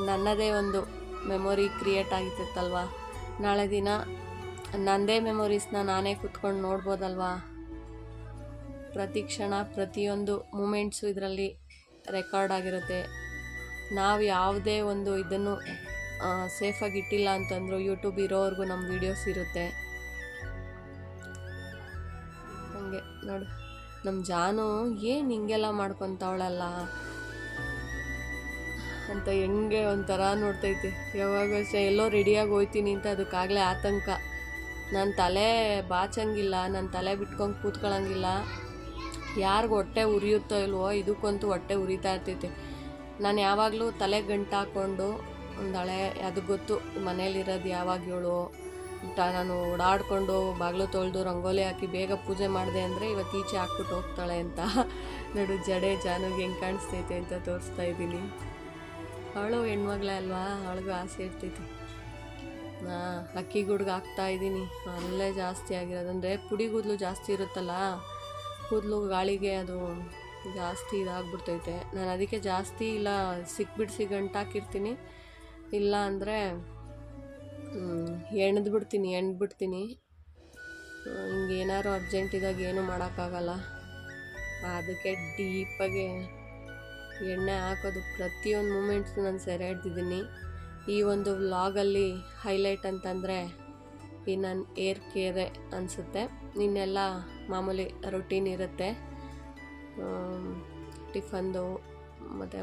[SPEAKER 1] ನನ್ನದೇ ಒಂದು ಮೆಮೊರಿ ಕ್ರಿಯೇಟ್ ಆಗಿರ್ತೈತಲ್ವ. ನಾಳೆ ದಿನ ನನ್ನದೇ ಮೆಮೊರೀಸ್ನ ನಾನೇ ಕೂತ್ಕೊಂಡು ನೋಡ್ಬೋದಲ್ವಾ. ಪ್ರತಿ ಕ್ಷಣ ಪ್ರತಿಯೊಂದು ಮೂಮೆಂಟ್ಸು ಇದರಲ್ಲಿ ರೆಕಾರ್ಡ್ ಆಗಿರುತ್ತೆ. ನಾವು ಯಾವುದೇ ಒಂದು ಇದನ್ನು ಸೇಫಾಗಿ ಇಟ್ಟಿಲ್ಲ ಅಂತಂದರೂ ಯೂಟ್ಯೂಬ್ ಇರೋವರೆಗೂ ನಮ್ಮ ವೀಡಿಯೋಸ್ ಇರುತ್ತೆ. ಹಾಗೆ ನೋಡಿ, ನಮ್ಮ ಜಾನು ಏನು ಹಿಂಗೆಲ್ಲ ಮಾಡ್ಕೊತಾವಳಲ್ಲ ಅಂತ ಹೆಂಗೆ ಒಂಥರ ನೋಡ್ತೈತೆ. ಯಾವಾಗ ಅಷ್ಟೇ ಎಲ್ಲೋ ರೆಡಿಯಾಗಿ ಹೋಗ್ತೀನಿ ಅಂತ ಅದಕ್ಕಾಗಲೇ ಆತಂಕ. ನನ್ನ ತಲೆ ಬಾಚಂಗಿಲ್ಲ, ನನ್ನ ತಲೆ ಬಿಟ್ಕೊಂಡು ಕೂತ್ಕೊಳ್ಳೋಂಗಿಲ್ಲ. ಯಾರಿಗೂ ಹೊಟ್ಟೆ ಉರಿಯುತ್ತೋ ಇಲ್ವೋ, ಇದಕ್ಕಂತೂ ಹೊಟ್ಟೆ ಉರಿತಾ ಇರ್ತೈತೆ. ನಾನು ಯಾವಾಗಲೂ ತಲೆ ಗಂಟು ಹಾಕ್ಕೊಂಡು ಒಂದಳೆ, ಅದು ಗೊತ್ತು ಮನೇಲಿರೋದು ಯಾವಾಗ ಹೇಳು, ನಾನು ಓಡಾಡಿಕೊಂಡು ಬಾಗಿಲು ತೊಳೆದು ರಂಗೋಲಿ ಹಾಕಿ ಬೇಗ ಪೂಜೆ ಮಾಡಿದೆ ಅಂದರೆ ಇವತ್ತು ಈಚೆ ಹಾಕ್ಬಿಟ್ಟು ಹೋಗ್ತಾಳೆ ಅಂತ. ನೋಡು ಜಡೆ ಜಾನುಗೆ ಹೆಂಗೆ ಕಾಣಿಸ್ತೈತೆ ಅಂತ ತೋರಿಸ್ತಾ ಇದ್ದೀನಿ. ಅವಳು ಹೆಣ್ಮಗಳೇ ಅಲ್ವಾ, ಅವಳಿಗೂ ಆಸೆ ಇರ್ತೈತಿ. ಅಕ್ಕಿ ಗುಡ್ಗೆ ಹಾಕ್ತಾಯಿದ್ದೀನಿ, ಅಲ್ಲೇ ಜಾಸ್ತಿ ಆಗಿರೋದು. ಅಂದರೆ ಪುಡಿ ಕೂದಲು ಜಾಸ್ತಿ ಇರುತ್ತಲ್ಲ, ಕೂದಲು ಗಾಳಿಗೆ ಅದು ಜಾಸ್ತಿ ಇದಾಗ್ಬಿಡ್ತೈತೆ. ನಾನು ಅದಕ್ಕೆ ಜಾಸ್ತಿ ಇಲ್ಲ ಸಿಕ್ಬಿಡಿಸಿ ಗಂಟು ಹಾಕಿರ್ತೀನಿ, ಇಲ್ಲ ಅಂದರೆ ಎಣ್ಬಿಡ್ತೀನಿ. ಹಿಂಗೇನಾದ್ರು ಅರ್ಜೆಂಟಿದಾಗ ಏನೂ ಮಾಡೋಕ್ಕಾಗಲ್ಲ. ಅದಕ್ಕೆ ಡೀಪಾಗಿ ಎಣ್ಣೆ ಹಾಕೋದು ಪ್ರತಿಯೊಂದು ಮೂಮೆಂಟ್ಸು ನಾನು ಸೆರೆ ಹಿಡ್ದಿದ್ದೀನಿ. ಈ ಒಂದು ವ್ಲಾಗಲ್ಲಿ ಹೈಲೈಟ್ ಅಂತಂದರೆ ಈ ನನ್ನ ಏರ್ ಕೇರೆ ಅನಿಸುತ್ತೆ. ಇನ್ನೆಲ್ಲ ಮಾಮೂಲಿ ರೊಟೀನ್ ಇರುತ್ತೆ, ಟಿಫನ್ದು ಮತ್ತು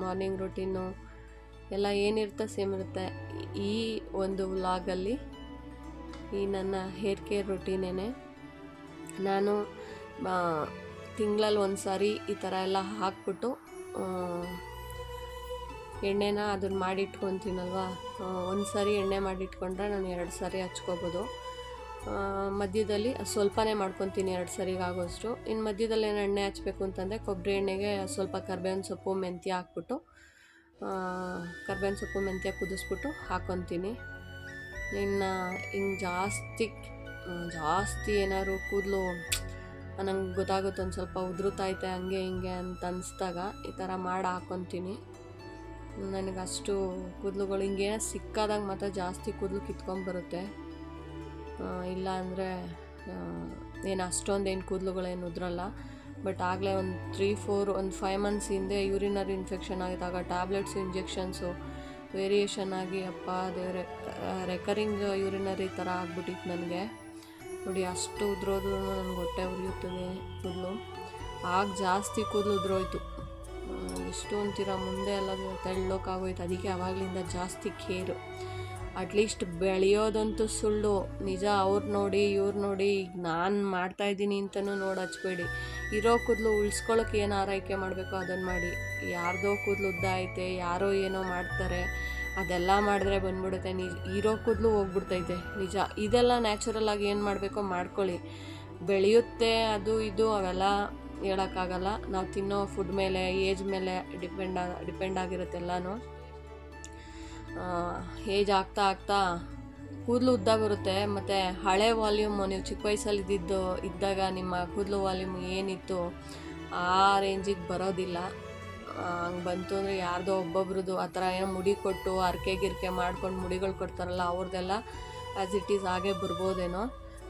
[SPEAKER 1] ಮಾರ್ನಿಂಗ್ ರೊಟೀನು ಎಲ್ಲ ಏನಿರುತ್ತೆ ಸೇಮ್ ಇರುತ್ತೆ. ಈ ಒಂದು ವ್ಲಾಗಲ್ಲಿ ಈ ನನ್ನ ಹೇರ್ ಕೇರ್ ರೊಟೀನೇನೆ. ನಾನು ತಿಂಗಳಲ್ಲಿ ಒಂದು ಸಾರಿ ಈ ಥರ ಎಲ್ಲ ಹಾಕ್ಬಿಟ್ಟು ಎಣ್ಣೆನ ಅದನ್ನು ಮಾಡಿಟ್ಕೊತೀನಲ್ವ. ಒಂದು ಸಾರಿ ಎಣ್ಣೆ ಮಾಡಿಟ್ಕೊಂಡ್ರೆ ನಾನು 2 ಸಾರಿ ಹಚ್ಕೋಬೋದು. ಮಧ್ಯದಲ್ಲಿ ಸ್ವಲ್ಪನೇ ಮಾಡ್ಕೊತೀನಿ, 2 ಸಾರಿಗೆ ಆಗೋಷ್ಟು. ಇನ್ನು ಮಧ್ಯದಲ್ಲಿ ಏನು ಎಣ್ಣೆ ಹಚ್ಚಬೇಕು ಅಂತಂದರೆ ಕೊಬ್ಬರಿ ಎಣ್ಣೆಗೆ ಸ್ವಲ್ಪ ಕರ್ಬೇವಿನ ಸೊಪ್ಪು ಮೆಂತ್ಯ ಹಾಕ್ಬಿಟ್ಟು, ಕರ್ಬೇವಿನ ಸೊಪ್ಪು ಮೆಂತ್ಯ ಕುದಿಸ್ಬಿಟ್ಟು ಹಾಕ್ಕೊತೀನಿ. ಇನ್ನು ಹಿಂಗೆ ಜಾಸ್ತಿ ಏನಾದ್ರು ಕೂದಲು ನಂಗೆ ಗೊತ್ತಾಗುತ್ತೆ ಒಂದು ಸ್ವಲ್ಪ ಉದುರುತ್ತೈತೆ ಹಂಗೆ ಹಿಂಗೆ ಅಂತ ಅನಿಸ್ದಾಗ ಈ ಥರ ಮಾಡಿ ಹಾಕ್ಕೊತೀನಿ. ನನಗಷ್ಟು ಕೂದಲುಗಳು ಹಿಂಗೇನೋ ಸಿಕ್ಕಾದಾಗ ಮಾತ್ರ ಜಾಸ್ತಿ ಕೂದಲು ಕಿತ್ಕೊಂಡ್ಬರುತ್ತೆ. ಇಲ್ಲ ಅಂದರೆ ಏನು ಅಷ್ಟೊಂದೇನು ಕೂದಲುಗಳೇನು ಉದ್ರಲ್ಲ. ಬಟ್ ಆಗಲೇ ಒಂದು 5 ಮಂತ್ಸ್ ಹಿಂದೆ ಯೂರಿನರಿ ಇನ್ಫೆಕ್ಷನ್ ಆಗಿದ್ದಾಗ ಟ್ಯಾಬ್ಲೆಟ್ಸು ಇಂಜೆಕ್ಷನ್ಸು ವೇರಿಯೇಷನ್ ಆಗಿ ಅಪ್ಪ ದೇವರೇ, ರೆಕರಿಂಗ್ ಯೂರಿನರಿ ಥರ ಆಗ್ಬಿಟ್ಟಿತ್ತು ನನಗೆ. ನೋಡಿ ಅಷ್ಟು ಉದ್ರೋದು ನನಗೆ ಹೊಟ್ಟೆ ಉರಿಯುತ್ತದೆ ಕೂದಲು. ಆಗ ಜಾಸ್ತಿ ಕೂದಲು ಉದ್ರೋಯ್ತು. ಇಷ್ಟು ಅಂತೀರ ಮುಂದೆ ಎಲ್ಲ ತೆಳ್ಳೋಕ್ಕಾಗೋಯ್ತು. ಅದಕ್ಕೆ ಆವಾಗಲಿಂದ ಜಾಸ್ತಿ ಕೇರು. ಅಟ್ಲೀಸ್ಟ್ ಬೆಳೆಯೋದಂತೂ ಸುಳ್ಳು, ನಿಜ. ಅವ್ರು ನೋಡಿ ಇವ್ರು ನೋಡಿ ಈಗ ನಾನು ಮಾಡ್ತಾಯಿದ್ದೀನಿ ಅಂತಲೂ ನೋಡಿ ಹಚ್ಬೇಡಿ. ಇರೋ ಕೂದಲು ಉಳಿಸ್ಕೊಳ್ಳೋಕೆ ಏನು ಆರೈಕೆ ಮಾಡಬೇಕೋ ಅದನ್ನು ಮಾಡಿ. ಯಾರ್ದೋ ಕೂದಲು ಉದ್ದ ಐತೆ, ಯಾರೋ ಏನೋ ಮಾಡ್ತಾರೆ, ಅದೆಲ್ಲ ಮಾಡಿದ್ರೆ ಬಂದ್ಬಿಡುತ್ತೆ. ಇರೋ ಕೂದಲು ಹೋಗ್ಬಿಡ್ತೈತೆ ನಿಜ. ಇದೆಲ್ಲ ನ್ಯಾಚುರಲಾಗಿ ಏನು ಮಾಡಬೇಕೋ ಮಾಡ್ಕೊಳ್ಳಿ. ಬೆಳೆಯುತ್ತೆ ಅದು ಇದು ಅವೆಲ್ಲ ಹೇಳೋಕ್ಕಾಗಲ್ಲ. ನಾವು ತಿನ್ನೋ ಫುಡ್ ಮೇಲೆ, ಏಜ್ ಮೇಲೆ ಡಿಪೆಂಡ್ ಆಗಿರುತ್ತೆ ಎಲ್ಲನೂ. ಏಜ್ ಆಗ್ತಾ ಆಗ್ತಾ ಕೂದಲು ಉದ್ದ ಬರುತ್ತೆ. ಮತ್ತು ಹಳೆ ವಾಲ್ಯೂಮು ನೀವು ಚಿಕ್ಕ ವಯಸ್ಸಲ್ಲಿ ಇದ್ದಾಗ ನಿಮ್ಮ ಕೂದಲು ವಾಲ್ಯೂಮ್ ಏನಿತ್ತು ಆ ರೇಂಜಿಗೆ ಬರೋದಿಲ್ಲ. ಹಂಗೆ ಬಂತು ಅಂದರೆ ಯಾರ್ದೋ ಒಬ್ಬೊಬ್ರದ್ದು ಆ ಥರ ಏನೋ ಮುಡಿ ಕೊಟ್ಟು ಅರ್ಕೆ ಗಿರ್ಕೆ ಮಾಡ್ಕೊಂಡು ಮುಡಿಗಳು ಕೊಡ್ತಾರಲ್ಲ ಅವ್ರದ್ದೆಲ್ಲ ಆ್ಯಸ್ ಇಟ್ ಈಸ್ ಹಾಗೆ ಬರ್ಬೋದೇನೋ.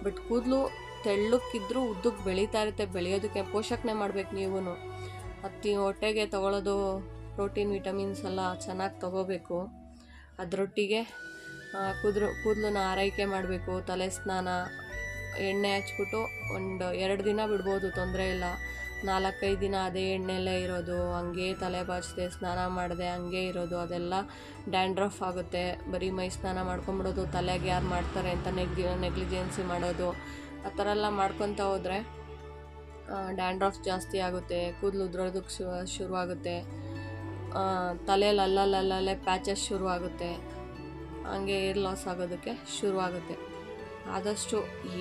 [SPEAKER 1] ಬಟ್ ಕೂದಲು ತೆಳ್ಳಕ್ಕಿದ್ರೂ ಉದ್ದಕ್ಕೆ ಬೆಳೀತಾ ಇರುತ್ತೆ. ಬೆಳೆಯೋದಕ್ಕೆ ಪೋಷಣೆ ಮಾಡ್ಬೇಕು ನೀವು. ಹೊಟ್ಟೆಗೆ ತೊಗೊಳ್ಳೋದು ಪ್ರೋಟೀನ್ ವಿಟಮಿನ್ಸ್ ಎಲ್ಲ ಚೆನ್ನಾಗಿ ತೊಗೋಬೇಕು. ಅದರೊಟ್ಟಿಗೆ ಕೂದಲನ್ನ ಆರೈಕೆ ಮಾಡಬೇಕು. ತಲೆ ಸ್ನಾನ, ಎಣ್ಣೆ ಹಚ್ಬಿಟ್ಟು 1-2 ದಿನ ಬಿಡ್ಬೋದು, ತೊಂದರೆ ಇಲ್ಲ. 4-5 ದಿನ ಅದೇ ಎಣ್ಣೆಯಲ್ಲೇ ಇರೋದು, ಹಂಗೆ ತಲೆ ಬಾಚದೆ ಸ್ನಾನ ಮಾಡದೆ ಹಂಗೆ ಇರೋದು, ಅದೆಲ್ಲ ಡ್ಯಾಂಡ್ರಫ್ ಆಗುತ್ತೆ. ಬರೀ ಮೈ ಸ್ನಾನ ಮಾಡ್ಕೊಂಬಿಡೋದು, ತಲೆಗೆ ಯಾರು ಮಾಡ್ತಾರೆ ಅಂತ ನೆಗ್ಲಿಜೆನ್ಸಿ ಮಾಡೋದು, ಆ ಥರ ಎಲ್ಲ ಮಾಡ್ಕೊತ ಹೋದರೆ ಡ್ಯಾಂಡ್ರಫ್ ಜಾಸ್ತಿ ಆಗುತ್ತೆ. ಕೂದಲು ಉದ್ರೋದಕ್ಕೆ ಶುರುವಾಗುತ್ತೆ. ತಲೆಯಲ್ಲಿ ಅಲ್ಲಲ್ಲೇ ಪ್ಯಾಚಸ್ ಶುರುವಾಗುತ್ತೆ. ಹಂಗೆ ಏರ್ ಲಾಸ್ ಆಗೋದಕ್ಕೆ ಶುರುವಾಗುತ್ತೆ. ಆದಷ್ಟು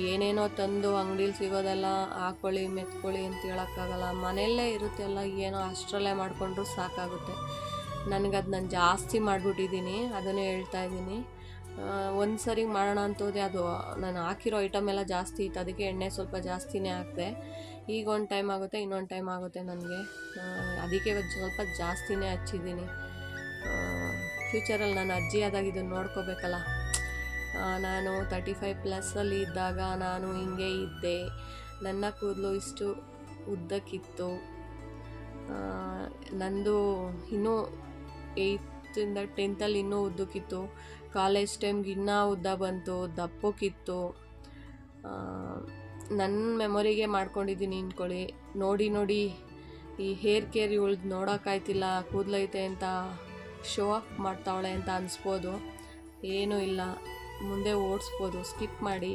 [SPEAKER 1] ಏನೇನೋ ತಂದು ಅಂಗಡೀಲಿ ಸಿಗೋದೆಲ್ಲ ಹಾಕ್ಕೊಳ್ಳಿ ಮೆತ್ಕೊಳ್ಳಿ ಅಂತ ಹೇಳೋಕ್ಕಾಗಲ್ಲ. ಮನೆಯಲ್ಲೇ ಇರುತ್ತೆ ಎಲ್ಲ, ಏನೋ ಅಷ್ಟರಲ್ಲೇ ಮಾಡಿಕೊಂಡ್ರು ಸಾಕಾಗುತ್ತೆ. ನನಗದು ನಾನು ಜಾಸ್ತಿ ಮಾಡಿಬಿಟ್ಟಿದ್ದೀನಿ, ಅದನ್ನೇ ಹೇಳ್ತಾ ಇದ್ದೀನಿ. ಒಂದು ಸರಿ ಮಾಡೋಣ ಅಂತೋದೆ, ಅದು ನಾನು ಹಾಕಿರೋ ಐಟಮ್ ಎಲ್ಲ ಜಾಸ್ತಿ ಇತ್ತು, ಅದಕ್ಕೆ ಎಣ್ಣೆ ಸ್ವಲ್ಪ ಜಾಸ್ತಿನೇ ಹಾಕಿದೆ. ಈಗ ಒಂದು ಟೈಮ್ ಆಗುತ್ತೆ, ಇನ್ನೊಂದು ಟೈಮ್ ಆಗುತ್ತೆ ನನಗೆ. ಅದಕ್ಕೆ ಇವತ್ತು ಸ್ವಲ್ಪ ಜಾಸ್ತಿನೇ ಹಚ್ಚಿದ್ದೀನಿ. ಫ್ಯೂಚರಲ್ಲಿ ನಾನು ಅಜ್ಜಿ ಆದಾಗ ಇದನ್ನು ನೋಡ್ಕೋಬೇಕಲ್ಲ. ನಾನು 35+ ಇದ್ದಾಗ ನಾನು ಹಿಂಗೆ ಇದ್ದೆ. ನನ್ನ ಕೂದಲು ಇಷ್ಟು ಉದ್ದಕ್ಕಿತ್ತು. ನಂದು ಇನ್ನೂ 8th-ಇಂದ 10th ಇನ್ನೂ ಉದ್ದಕ್ಕಿತ್ತು. ಕಾಲೇಜ್ ಟೈಮ್ಗೆ ಇನ್ನೂ ಉದ್ದ ಬಂತು, ದಪ್ಪಕ್ಕಿತ್ತು. ನನ್ನ ಮೆಮೊರಿಗೆ ಮಾಡ್ಕೊಂಡಿದ್ದೀನಿ ಅಂದ್ಕೊಳ್ಳಿ. ನೋಡಿ ಈ ಹೇರ್ ಕೇರ್ ಇವಳ್ದು ನೋಡೋಕ್ಕಾಯ್ತಿಲ್ಲ, ಕೂದಲೈತೆ ಅಂತ ಶೋ ಆಫ್ ಮಾಡ್ತಾವಳೆ ಅಂತ ಅನಿಸ್ಬೋದು. ಏನೂ ಇಲ್ಲ, ಮುಂದೆ ಓಡಿಸ್ಬೋದು, ಸ್ಕಿಪ್ ಮಾಡಿ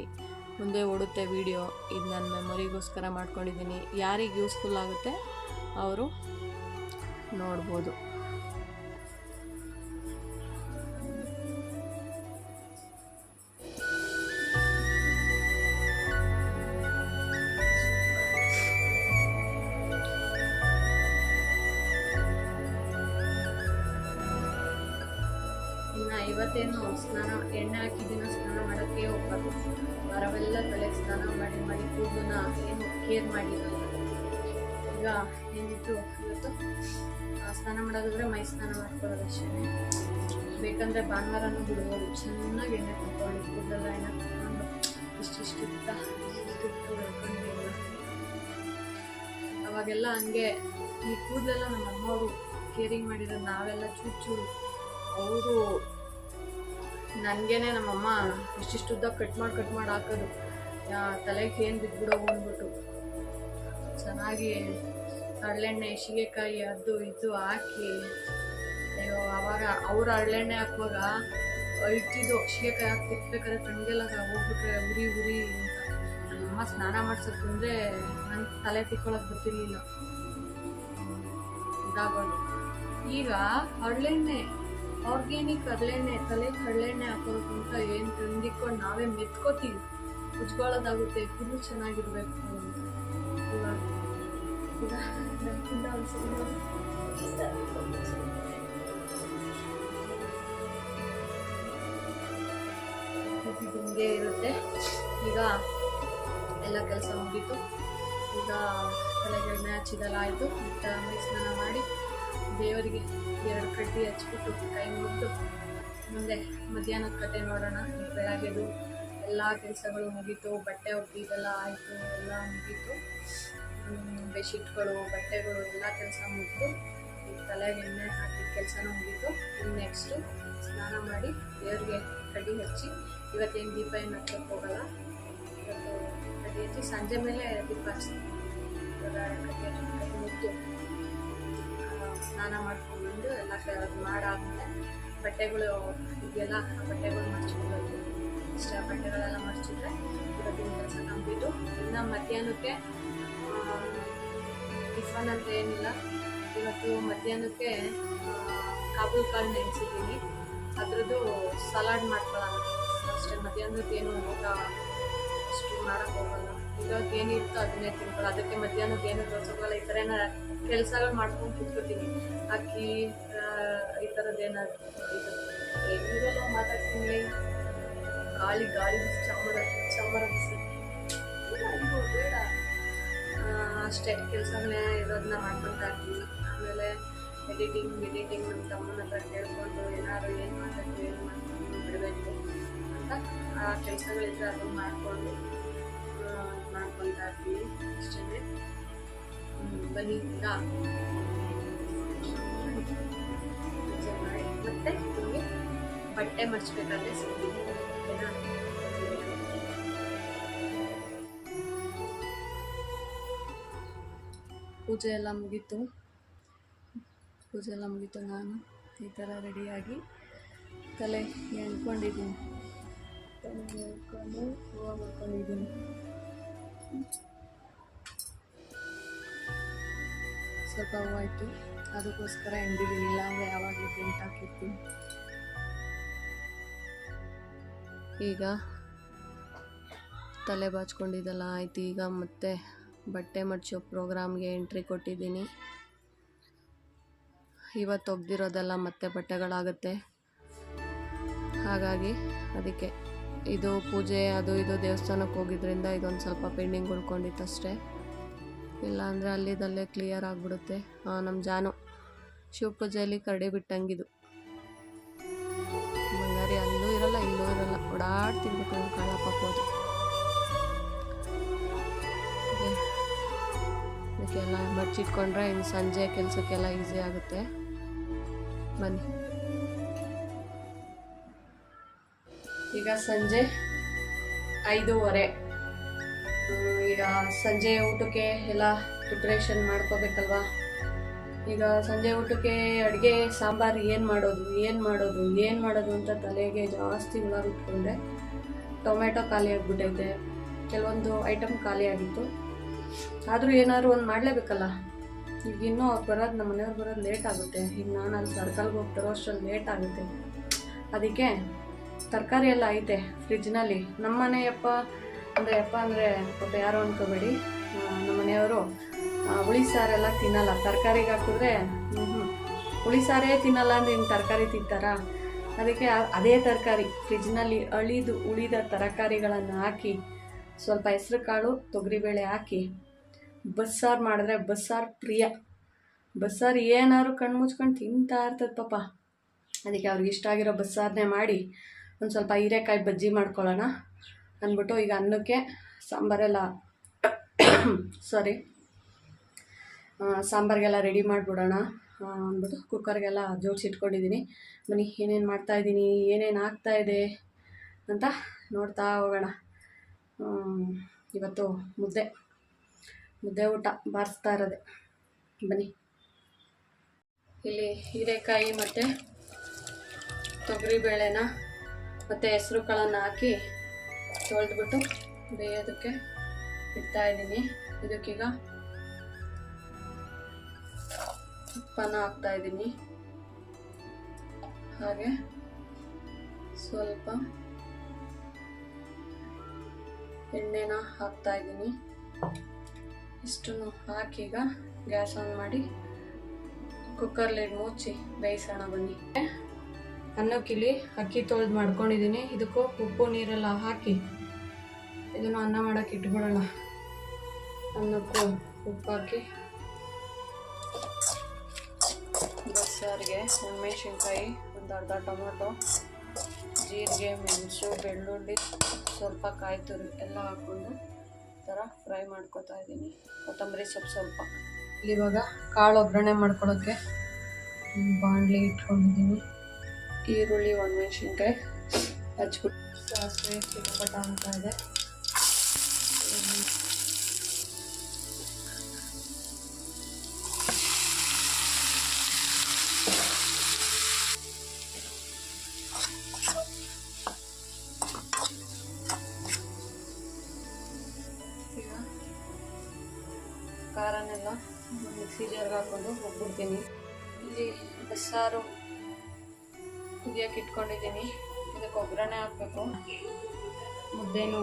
[SPEAKER 1] ಮುಂದೆ ಓಡುತ್ತೆ ವಿಡಿಯೋ. ಇದು ನನ್ನ ಮೆಮೊರಿಗೋಸ್ಕರ ಮಾಡ್ಕೊಂಡಿದ್ದೀನಿ. ಯಾರಿಗೆ ಯೂಸ್ಫುಲ್ ಆಗುತ್ತೆ ಅವರು ನೋಡ್ಬೋದು. ಇವತ್ತೇನು ಸ್ನಾನ ಎಣ್ಣೆ ಹಾಕಿದ್ದೀನ ಸ್ನಾನ ಮಾಡೋಕ್ಕೆ ಹೋಗ್ಬಾರ್ದು. ವಾರವೆಲ್ಲ ತಲೆಗೆ ಸ್ನಾನ ಮಾಡಿ ಕೂದಲನ್ನ ಏನು ಕೇರ್ ಮಾಡಿರಲ್ಲ. ಈಗ ಏನಿತ್ತು ಇವತ್ತು ಸ್ನಾನ ಮಾಡೋದಾದ್ರೆ ಮೈ ಸ್ನಾನ ಮಾಡ್ಕೊಳ್ಳೋದು ಅಷ್ಟೇ. ಬೇಕಂದರೆ ಭಾನುವಾರನೂ ಬಿಡ್ಬೋದು. ಚೆನ್ನಾಗಿ ಎಣ್ಣೆ ಕುತ್ಕೊಳ್ಳಿ, ಕೂದಲೆಲ್ಲ ಎಣ್ಣೆ ಕುತ್ಕೊಂಡು ಇಷ್ಟಿಷ್ಟು ಬೆಳ್ಕೊಂಡಿಲ್ಲ. ಅವಾಗೆಲ್ಲ ಹಂಗೆ ಈ ಕೂದಲೆಲ್ಲ ನಮ್ಮ ಅಮ್ಮವರು ಕೇರಿಂಗ್ ಮಾಡಿರೋದು. ನಾವೆಲ್ಲ ಚೂರು ಅವರು ನನಗೇನೆ ನಮ್ಮಮ್ಮ ಇಷ್ಟಿಷ್ಟು ಉದ್ದ ಕಟ್ ಮಾಡಿ ಹಾಕೋದು. ತಲೆಗೆ ಏನು ಬಿದ್ದುಬಿಡೋ ಅಂದ್ಬಿಟ್ಟು ಚೆನ್ನಾಗಿ ಹರಳೆಣ್ಣೆ, ಸೀಗೆಕಾಯಿ ಅದು ಇದು ಹಾಕಿ, ಅಯ್ಯೋ ಆವಾಗ ಅವ್ರು ಹರಳೆಣ್ಣೆ ಹಾಕುವಾಗ ಇಟ್ಟಿದ್ದು ಸೀಗೆಕಾಯಿ ಹಾಕಿ ತಿಕ್ಬೇಕಾದ್ರೆ ಕಣ್ಗೆಲ್ಲ ಹೋಗ್ಬಿಟ್ರೆ ಉರಿ ಅಂತ. ನಮ್ಮಮ್ಮ ಸ್ನಾನ ಮಾಡ್ಸೋಕ್ಕಂದರೆ ನನ್ನ ತಲೆ ತಿಕ್ಕೊಳ್ಳೋಕೆ ಗೊತ್ತಿರಲಿಲ್ಲ, ಇದಾಗೋದು. ಈಗ ಹರಳೆಣ್ಣೆ, ಆರ್ಗ್ಯಾನಿಕ್ ಹರಳೆಣ್ಣೆ, ತಲೆಗೆ ಹರಳೆಣ್ಣೆ ಹಾಕೋದಕ್ಕಿಂತ ಏನು ತಂದಿಕ್ಕೊಂಡು ನಾವೇ ಮೆತ್ಕೋತೀವಿ, ಉಜ್ಕೊಳ್ಳೋದಾಗುತ್ತೆ. ಕೂದಲು ಚೆನ್ನಾಗಿರ್ಬೇಕು. ಹಿಂಗೆ ಇರುತ್ತೆ. ಈಗ ಎಲ್ಲ ಕೆಲಸ ಮುಗೀತು. ಈಗ ತಲೆಗೆ ಎಣ್ಣೆ ಹಚ್ಚಿದೆಲ್ಲ ಆಯಿತು. ಮತ್ತು ಮೈ ಸ್ನಾನ ಮಾಡಿ ದೇವರಿಗೆ 2 ಕಡ್ಡಿ ಹಚ್ಬಿಟ್ಟು ಕೈ ಮುಗಿದು ಮುಂದೆ ಮಧ್ಯಾಹ್ನದ ಕತೆ ನೋಡೋಣ. ಬೆಳಗ್ಗೆದು ಎಲ್ಲ ಕೆಲಸಗಳು ಮುಗೀತು. ಬಟ್ಟೆ ಒಗ್ದಿದ್ದೆಲ್ಲ ಆಯಿತು, ಎಲ್ಲ ಮುಗೀತು. ಬೆಡ್ಶೀಟ್ಗಳು, ಬಟ್ಟೆಗಳು ಎಲ್ಲ ಕೆಲಸ ಮುಗಿದು ಈಗ ತಲೆಗೆ ಎಣ್ಣೆ ಹಾಕಿದ ಕೆಲಸನೂ ಮುಗೀತು. ಇನ್ನು ನೆಕ್ಸ್ಟು ಸ್ನಾನ ಮಾಡಿ ದೇವ್ರಿಗೆ ಕಡ್ಡಿ ಹಚ್ಚಿ, ಇವತ್ತೇನು ದೀಪ ಏನು ಹಚ್ಚೋಕ್ಕೆ ಹೋಗಲ್ಲ. ಇವತ್ತು ಕಡ್ಡಿ ಹಚ್ಚಿ ಸಂಜೆ ಮೇಲೆ ದೀಪ ಹಚ್ತೀನಿ. ಕಡ್ಡಿ ಮುಗಿದು ಸ್ನಾನ ಮಾಡ್ಕೊಂಡು ಎಲ್ಲ ಮಾಡಾದ್ಮೇಲೆ ಬಟ್ಟೆಗಳು ಇದೆಯಲ್ಲ, ಆ ಬಟ್ಟೆಗಳು ಮರ್ಚ್ಕೊಬೇಕು. ಇಷ್ಟ ಬಟ್ಟೆಗಳೆಲ್ಲ ಮರ್ಚಿದ್ರೆ ಇವತ್ತಿನ ಕೆಲಸ ಕಂಪ್ಲೀಟು. ಇನ್ನು ಮಧ್ಯಾಹ್ನಕ್ಕೆ ಟಿಫನ್ ಅಂತ ಏನಿಲ್ಲ. ಇವತ್ತು ಮಧ್ಯಾಹ್ನಕ್ಕೆ ಕಾಬೂಲ್ ಕಾಳು ನೆನೆಸಿದ್ದೀನಿ, ಅದ್ರದ್ದು ಸಲಾಡ್ ಮಾಡ್ಕೊಳ್ಳೋಣ ಅಷ್ಟೇ. ಮಧ್ಯಾಹ್ನಕ್ಕೇನು ಊಟ ಅಷ್ಟು ಮಾಡೋಕ್ಕೆ ಹೋಗಲ್ಲ. ಇವಾಗ ಏನಿರುತ್ತೋ ಅದನ್ನೇ ತಿನ್ಕೊಳ್ಳೋ. ಅದಕ್ಕೆ ಮಧ್ಯಾಹ್ನಕ್ಕೆ ಏನು ತೋರಿಸೋಲ್ಲ. ಈ ಥರ ಕೆಲಸಗಳು ಮಾಡ್ಕೊಂಡು ಕೂತ್ಕೋತೀನಿ. ಅಕ್ಕಿ ಈ ಥರದ್ದೇನಾದ್ರು ಇದು ಹೆಂಗಿರಲ್ಲ ಮಾತಾಡ್ತೀನಿ. ಗಾಳಿ ಗಾಳಿ ಬಿಸಿ ಚಮರ ಚಮರ ಬಿಸಿ ಅಯ್ಯೋ ಬೇಡ. ಅಷ್ಟೇ ಕೆಲಸಗಳೇ ಇರೋದನ್ನ ಮಾಡ್ಕೊತಾ ಇರ್ತೀನಿ. ಆಮೇಲೆ ಎಡಿಟಿಂಗ್ ನಮ್ಮ ತಮ್ಮನ ಹತ್ರ ಕೇಳ್ಕೊಂಡು ಏನಾದ್ರು ಏನು ಮಾಡಬೇಕು ಏನು ಮಾಡ್ಕೊಂಡು ಬಿಡಬೇಕು ಅಂತ ಆ ಕೆಲಸಗಳಿದ್ರೆ ಅದನ್ನು ಮಾಡಿಕೊಂಡು ಮಾಡ್ಕೊತಾ ಇರ್ತೀನಿ. ಅಷ್ಟೇ. ಬನ್ನಿ ಈಗ ಪೂಜೆ ಮಾಡಿ ಮತ್ತೆ ನಿಮಗೆ ಬಟ್ಟೆ ಮರ್ಚ್ಬೇಕಾದ್ರೆ ಸಿಗ್ತೀನಿ. ಓಕೆನಾ? ಪೂಜೆ ಎಲ್ಲ ಮುಗೀತು. ನಾನು ಈ ಥರ ರೆಡಿಯಾಗಿ ತಲೆ ಎಣ್ಕೊಂಡಿದ್ದೀನಿ. ಹೂವು ಮಾಡ್ಕೊಂಡಿದ್ದೀನಿ. ಸ್ವಲ್ಪ ಹೂವಾಯಿತು, ಅದಕ್ಕೋಸ್ಕರ ಎಂದಿದ್ದೀನಿ. ಇಲ್ಲಾಂದರೆ ಯಾವಾಗ ಗಂಟು ಹಾಕಿರ್ತೀನಿ. ಈಗ ತಲೆ ಬಾಚ್ಕೊಂಡಿದ್ದೆಲ್ಲ ಆಯ್ತು. ಈಗ ಮತ್ತೆ ಬಟ್ಟೆ ಮಡ್ಚೋ ಪ್ರೋಗ್ರಾಮ್ಗೆ ಎಂಟ್ರಿ ಕೊಟ್ಟಿದ್ದೀನಿ. ಇವತ್ತು ಒಗ್ದಿರೋದೆಲ್ಲ ಮತ್ತೆ ಬಟ್ಟೆಗಳಾಗುತ್ತೆ. ಹಾಗಾಗಿ ಅದಕ್ಕೆ ಇದು ಪೂಜೆ ಅದು ಇದು ದೇವಸ್ಥಾನಕ್ಕೆ ಹೋಗಿದ್ರಿಂದ ಇದೊಂದು ಸ್ವಲ್ಪ ಪೆಂಡಿಂಗ್ ಉಳ್ಕೊಂಡಿತ್ತಷ್ಟೇ. ಇಲ್ಲಾಂದರೆ ಅಲ್ಲಿದಲ್ಲೇ ಕ್ಲಿಯರ್ ಆಗಿಬಿಡುತ್ತೆ. ನಮ್ಮ ಜಾನು ಶಿವ ಪೂಜೆಯಲ್ಲಿ ಕರಡಿ ಬಿಟ್ಟಂಗಿದು ಬಂಗಾರಿ ಅಲ್ಲೂ ಇರಲ್ಲ ಇಲ್ಲೂ ಇರಲ್ಲ, ಓಡಾಡ್ತಿರ್ಬೇಕು ಕಾಳಪ್ಪೋದು. ಅದಕ್ಕೆಲ್ಲ ಮಡ್ಚಿಟ್ಕೊಂಡ್ರೆ ಇನ್ನು ಸಂಜೆ ಕೆಲಸಕ್ಕೆಲ್ಲ ಈಸಿ ಆಗುತ್ತೆ. ಬನ್ನಿ. ಈಗ ಸಂಜೆ 5:30. ಈಗ ಸಂಜೆ ಊಟಕ್ಕೆ ಎಲ್ಲ ಪ್ರಿಪ್ರೇಷನ್ ಮಾಡ್ಕೋಬೇಕಲ್ವಾ. ಈಗ ಸಂಜೆ ಊಟಕ್ಕೆ ಅಡುಗೆ ಸಾಂಬಾರು ಏನು ಮಾಡೋದು ಅಂತ ತಲೆಗೆ ಜಾಸ್ತಿ ಹುಳ ಬಿಟ್ಕೊಂಡೆ. ಟೊಮೆಟೊ ಖಾಲಿ ಆಗಿಬಿಟ್ಟೈತೆ, ಕೆಲವೊಂದು ಐಟಮ್ ಖಾಲಿ ಆಗಿತ್ತು. ಆದರೂ ಏನಾದ್ರು ಒಂದು ಮಾಡಲೇಬೇಕಲ್ಲ. ಈಗ ಇನ್ನೂ ಅವ್ರು ಬರೋದು, ನಮ್ಮ ಮನೆಯವ್ರು ಬರೋದು ಲೇಟ್ ಆಗುತ್ತೆ. ಈಗ ನಾನು ಅಲ್ಲಿ ಸರ್ಕಲ್ಗೆ ಹೋಗ್ತಾರೋ ಅಷ್ಟೊಂದು ಲೇಟ್ ಆಗುತ್ತೆ. ಅದಕ್ಕೆ ತರಕಾರಿ ಎಲ್ಲ ಐತೆ ಫ್ರಿಜ್ನಲ್ಲಿ. ನಮ್ಮ ಮನೆಯಪ್ಪ ಅಂದರೆ ಪಾಪ ಯಾರು ಅಂದ್ಕೋಬೇಡಿ, ನಮ್ಮ ಮನೆಯವರು ಹುಳಿ ಸಾರೆಲ್ಲ ತಿನ್ನಲ್ಲ. ತರಕಾರಿಗೆ ಹಾಕಿದ್ರೆ ಹುಳಿ ಸಾರೇ ತಿನ್ನಲ್ಲ ಅಂದರೆ ಇನ್ನು ತರಕಾರಿ ತಿಂತಾರಾ? ಅದಕ್ಕೆ ಅದೇ ತರಕಾರಿ ಫ್ರಿಜ್ನಲ್ಲಿ ಉಳಿದ ತರಕಾರಿಗಳನ್ನು ಹಾಕಿ ಸ್ವಲ್ಪ ಹೆಸರು ಕಾಳು ತೊಗರಿಬೇಳೆ ಹಾಕಿ ಬಸ್ಸಾರು ಮಾಡಿದ್ರೆ ಬಸ್ಸಾರು ಪ್ರಿಯ. ಬಸ್ಸಾರು ಏನಾದ್ರು ಕಣ್ಣು ಮುಚ್ಕೊಂಡು ತಿಂತಾ ಇರ್ತದೆ ಪಾಪ. ಅದಕ್ಕೆ ಅವ್ರಿಗೆ ಇಷ್ಟ ಆಗಿರೋ ಬಸ್ಸಾರನ್ನೇ ಮಾಡಿ ಒಂದು ಸ್ವಲ್ಪ ಹೀರೆಕಾಯಿ ಬಜ್ಜಿ ಮಾಡ್ಕೊಳ್ಳೋಣ ಅಂದ್ಬಿಟ್ಟು ಈಗ ಅನ್ನಕ್ಕೆ ಸಾಂಬಾರಿಗೆಲ್ಲ ರೆಡಿ ಮಾಡಿಬಿಡೋಣ ಅಂದ್ಬಿಟ್ಟು ಕುಕ್ಕರ್ಗೆಲ್ಲ ಜೋಡಿಸಿಟ್ಕೊಂಡಿದ್ದೀನಿ. ಬನ್ನಿ ಏನೇನು ಮಾಡ್ತಾಯಿದ್ದೀನಿ, ಏನೇನು ಆಗ್ತಾಯಿದೆ ಅಂತ ನೋಡ್ತಾ ಹೋಗೋಣ. ಇವತ್ತು ಮುದ್ದೆ ಊಟ ಬಾರಿಸ್ತಾ ಇರೋದೆ. ಬನ್ನಿ. ಇಲ್ಲಿ ಹೀರೆಕಾಯಿ ಮತ್ತು ತೊಗರಿಬೇಳೆನ ಮತ್ತು ಹೆಸರು ಕಾಳನ್ನು ಹಾಕಿ ತೊಳೆದ್ಬಿಟ್ಟು ಬೇಯೋದಕ್ಕೆ ಇಡ್ತಾಯಿದ್ದೀನಿ. ಇದಕ್ಕೀಗ ಉಪ್ಪನ್ನ ಹಾಕ್ತಾಯಿದ್ದೀನಿ. ಹಾಗೆ ಸ್ವಲ್ಪ ಎಣ್ಣೆನ ಹಾಕ್ತಾಯಿದ್ದೀನಿ. ಇಷ್ಟನ್ನು ಹಾಕೀಗ ಗ್ಯಾಸ್ ಆನ್ ಮಾಡಿ ಕುಕ್ಕರ್ ಲಿಡ್ ಮುಚ್ಚಿ ಬೇಯಿಸೋಣ. ಬನ್ನಿ. ಅನ್ನಕ್ಕಿಲ್ಲಿ ಅಕ್ಕಿ ತೊಳೆದು ಮಾಡ್ಕೊಂಡಿದ್ದೀನಿ. ಇದಕ್ಕೂ ಉಪ್ಪು ನೀರೆಲ್ಲ ಹಾಕಿ ಇದನ್ನು ಅನ್ನ ಮಾಡೋಕ್ಕೆ ಇಟ್ಬಿಡೋಣ. ಅನ್ನಕ್ಕೂ ಉಪ್ಪು ಹಾಕಿ ಬಸ್ಸಾರಿಗೆ ಮೆಣಸಿನ್ಕಾಯಿ, ಒಂದು ಅರ್ಧ ಟೊಮೊಟೊ, ಜೀರಿಗೆ, ಮೆಣಸು, ಬೆಳ್ಳುಳ್ಳಿ, ಸ್ವಲ್ಪ ಕಾಯಿ ತುರಿ ಎಲ್ಲ ಹಾಕ್ಕೊಂಡು ಥರ ಫ್ರೈ ಮಾಡ್ಕೊತಾ ಇದ್ದೀನಿ. ಕೊತ್ತಂಬರಿ ಸೊಪ್ಪು ಸ್ವಲ್ಪ. ಇವಾಗ ಕಾಳು ಒಗ್ಗರಣೆ ಮಾಡ್ಕೊಳ್ಳೋಕ್ಕೆ ಬಾಣಲಿ ಇಟ್ಕೊಂಡಿದ್ದೀನಿ. ಈರುಳ್ಳಿ, ಒಣಮೆಣಸಿನ್ಕಾಯಿ ಹಚ್ಬಿಟ್ಟು ಸಾಸಿವೆ ಚಿಟಪಟ ಅಂತ ಇದೆ. ಖಾರನೆಲ್ಲ ಮಿಕ್ಸಿ ಜಾರ್ಗೆ ಹಾಕ್ಕೊಂಡು ಹೋಗ್ಬಿಡ್ತೀನಿ. ಇಲ್ಲಿ ಬಸ್ಸಾರು ಕುದಿಯೋಕೆ ಇಟ್ಕೊಂಡಿದ್ದೀನಿ. ಇದಕ್ಕೆ ಒಗ್ಗರಣೆ ಹಾಕಬೇಕು. ಮುದ್ದೆನೂ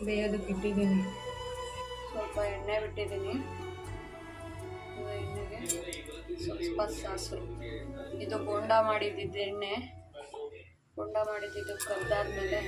[SPEAKER 1] ಬೇಯೋದಕ್ಕೆ ಇಟ್ಟಿದ್ದೀನಿ. ಸ್ವಲ್ಪ ಎಣ್ಣೆ ಬಿಟ್ಟಿದ್ದೀನಿ. ಎಣ್ಣೆಗೆ ಸ್ವಲ್ಪ ಸಾಸು. ಇದು ಬೋಂಡ ಮಾಡಿದ್ದಿದ್ದು ಎಣ್ಣೆ, ಕುಂಡ ಮಾಡಿದ್ದು ಕದ್ದಾದ್ಮೇಲೆ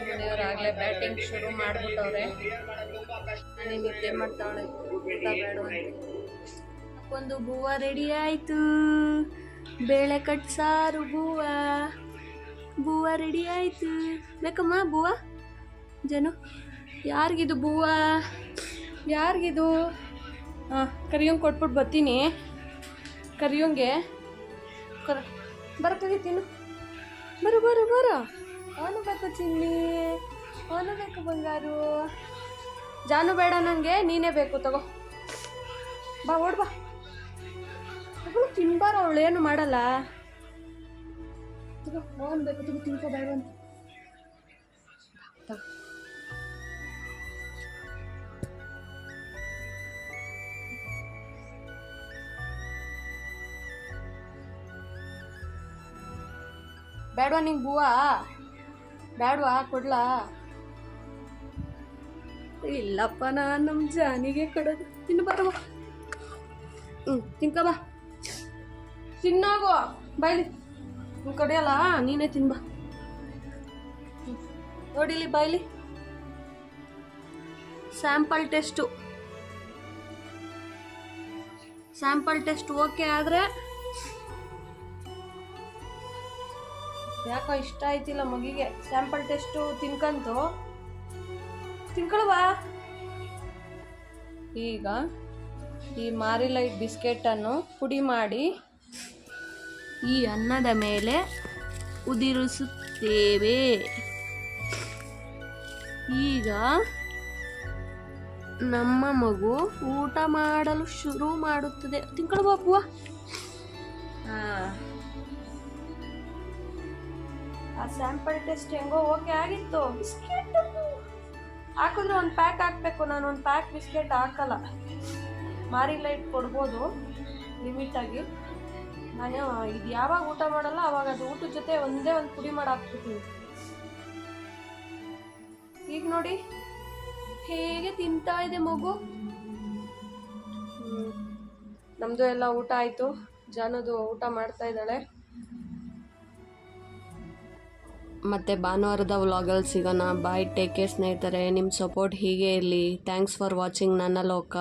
[SPEAKER 1] ಮನೆಯವರಾಗಲೇ ಬ್ಯಾಟಿಂಗ್ ಶುರು ಮಾಡಿಬಿಟ್ಟವ್ರೆ. ನಾನು ನಿದ್ದೆ ಮಾಡ್ತಾವಳೆ, ಊಟ ಬೇಡ ಅಂತ. ಒಂದು ಬೂವ ರೆಡಿ ಆಯಿತು, ಬೇಳೆ ಕಟ್ ಸಾರು ಬೂವ ರೆಡಿ ಆಯಿತು. ಬೇಕಮ್ಮ ಬೂವ? ಜನು ಯಾರಿಗಿದು ಬೂವ? ಯಾರಿಗಿದು? ಹಾಂ, ಕರಿಯೋಂಗೆ ಕೊಟ್ಬಿಟ್ಟು ಬರ್ತೀನಿ. ಕರಿಯೋಂಗೆ ಬರಕ್ಕಾಗಿ ತಿನ್ನು. ಬರು ಅವನು ಬೇಕು ಚಿನ್ನಿ, ಅವನು ಬೇಕು ಬಂಗಾರು. ಜಾನು ಬೇಡ ನನಗೆ, ನೀನೇ ಬೇಕು. ತಗೋ ಬಾ, ಓಡ್ ಬಾ. ಅವಳು ತಿನ್ಬಾರ, ಅವಳು ಏನು ಮಾಡಲ್ಲ. ತಗೋ, ಅವನು ಬೇಕು, ತಗೋ ತಿನ್ಕೋ ಬೇಡ ಅಂತ. ಬೇಡವಾ ನಿಂಗೆ ಬೂವಾ? ಬೇಡವಾ, ಕೊಡ್ಲಾ? ಇಲ್ಲಪ್ಪ, ನಾನು ನಮ್ಮ ಜಾನಿಗೆ ಕೊಡೋದು. ತಿನ್ನು ಬರುವ. ತಿನ್ಕ ಬಾ, ತಿನ್ನೋಗು ಬಾಯ್ಲಿ. ಕಡಿಯಲ್ಲ, ನೀನೇ ತಿನ್ಬಾ. ನೋಡಿಲಿ ಬಾಯ್ಲಿ. ಸ್ಯಾಂಪಲ್ ಟೆಸ್ಟ್ ಓಕೆ ಆದರೆ ಯಾಕೋ ಇಷ್ಟ ಆಯ್ತಿಲ್ಲ ಮಗಿಗೆ. Sample test ತಿನ್ಕೊಳ್ವಾ. ಈಗ ಈ ಮಾರಿಲೈಟ್ ಬಿಸ್ಕೆಟನ್ನು ಪುಡಿ ಮಾಡಿ ಈ ಅನ್ನದ ಮೇಲೆ ಉದುರಿಸುತ್ತೇವೆ. ಈಗ ನಮ್ಮ ಮಗು ಊಟ ಮಾಡಲು ಶುರು ಮಾಡುತ್ತದೆ. ತಿನ್ಕೊಳ್ವಾ ಬುವ್ವ. ಆ ಸ್ಯಾಂಪಲ್ ಟೆಸ್ಟ್ ಹೆಂಗೋ ಓಕೆ ಆಗಿತ್ತು. ಬಿಸ್ಕೆಟ್ ಹಾಕಿದ್ರೆ ಒಂದು ಪ್ಯಾಕ್ ಹಾಕಬೇಕು. ನಾನು ಒಂದು ಪ್ಯಾಕ್ ಬಿಸ್ಕೆಟ್ ಹಾಕಲ್ಲ. ಮಾರಿಲೈಟ್ ಕೊಡ್ಬೋದು ಲಿಮಿಟಾಗಿ. ನಾನು ಇದು ಯಾವಾಗ ಊಟ ಮಾಡಲ್ಲ ಅವಾಗ ಅದು ಊಟದ ಜೊತೆ ಒಂದೇ ಒಂದು ಪುಡಿ ಮಾಡಿ ಹಾಕ್ಬಿಡ್ತೀನಿ. ಈಗ ನೋಡಿ ಹೇಗೆ ತಿಂತಾ ಇದೆ ಮಗು. ನಮ್ಮದು ಎಲ್ಲ ಊಟ ಆಯಿತು. ಜಾನುದು ಊಟ ಮಾಡ್ತಾ ಇದ್ದಾಳೆ. ಮತ್ತು ಭಾನುವಾರದ ವ್ಲಾಗಲ್ಲಿ ಸಿಗೋಣ. ಬಾಯ್, ಟೇಕ್ ಕೇರ್ ಸ್ನೇಹಿತರೆ. ನಿಮ್ಮ ಸಪೋರ್ಟ್ ಹೀಗೆ ಇರಲಿ. ಥ್ಯಾಂಕ್ಸ್ ಫಾರ್ ವಾಚಿಂಗ್ ನನ್ನ ಲೋಕ.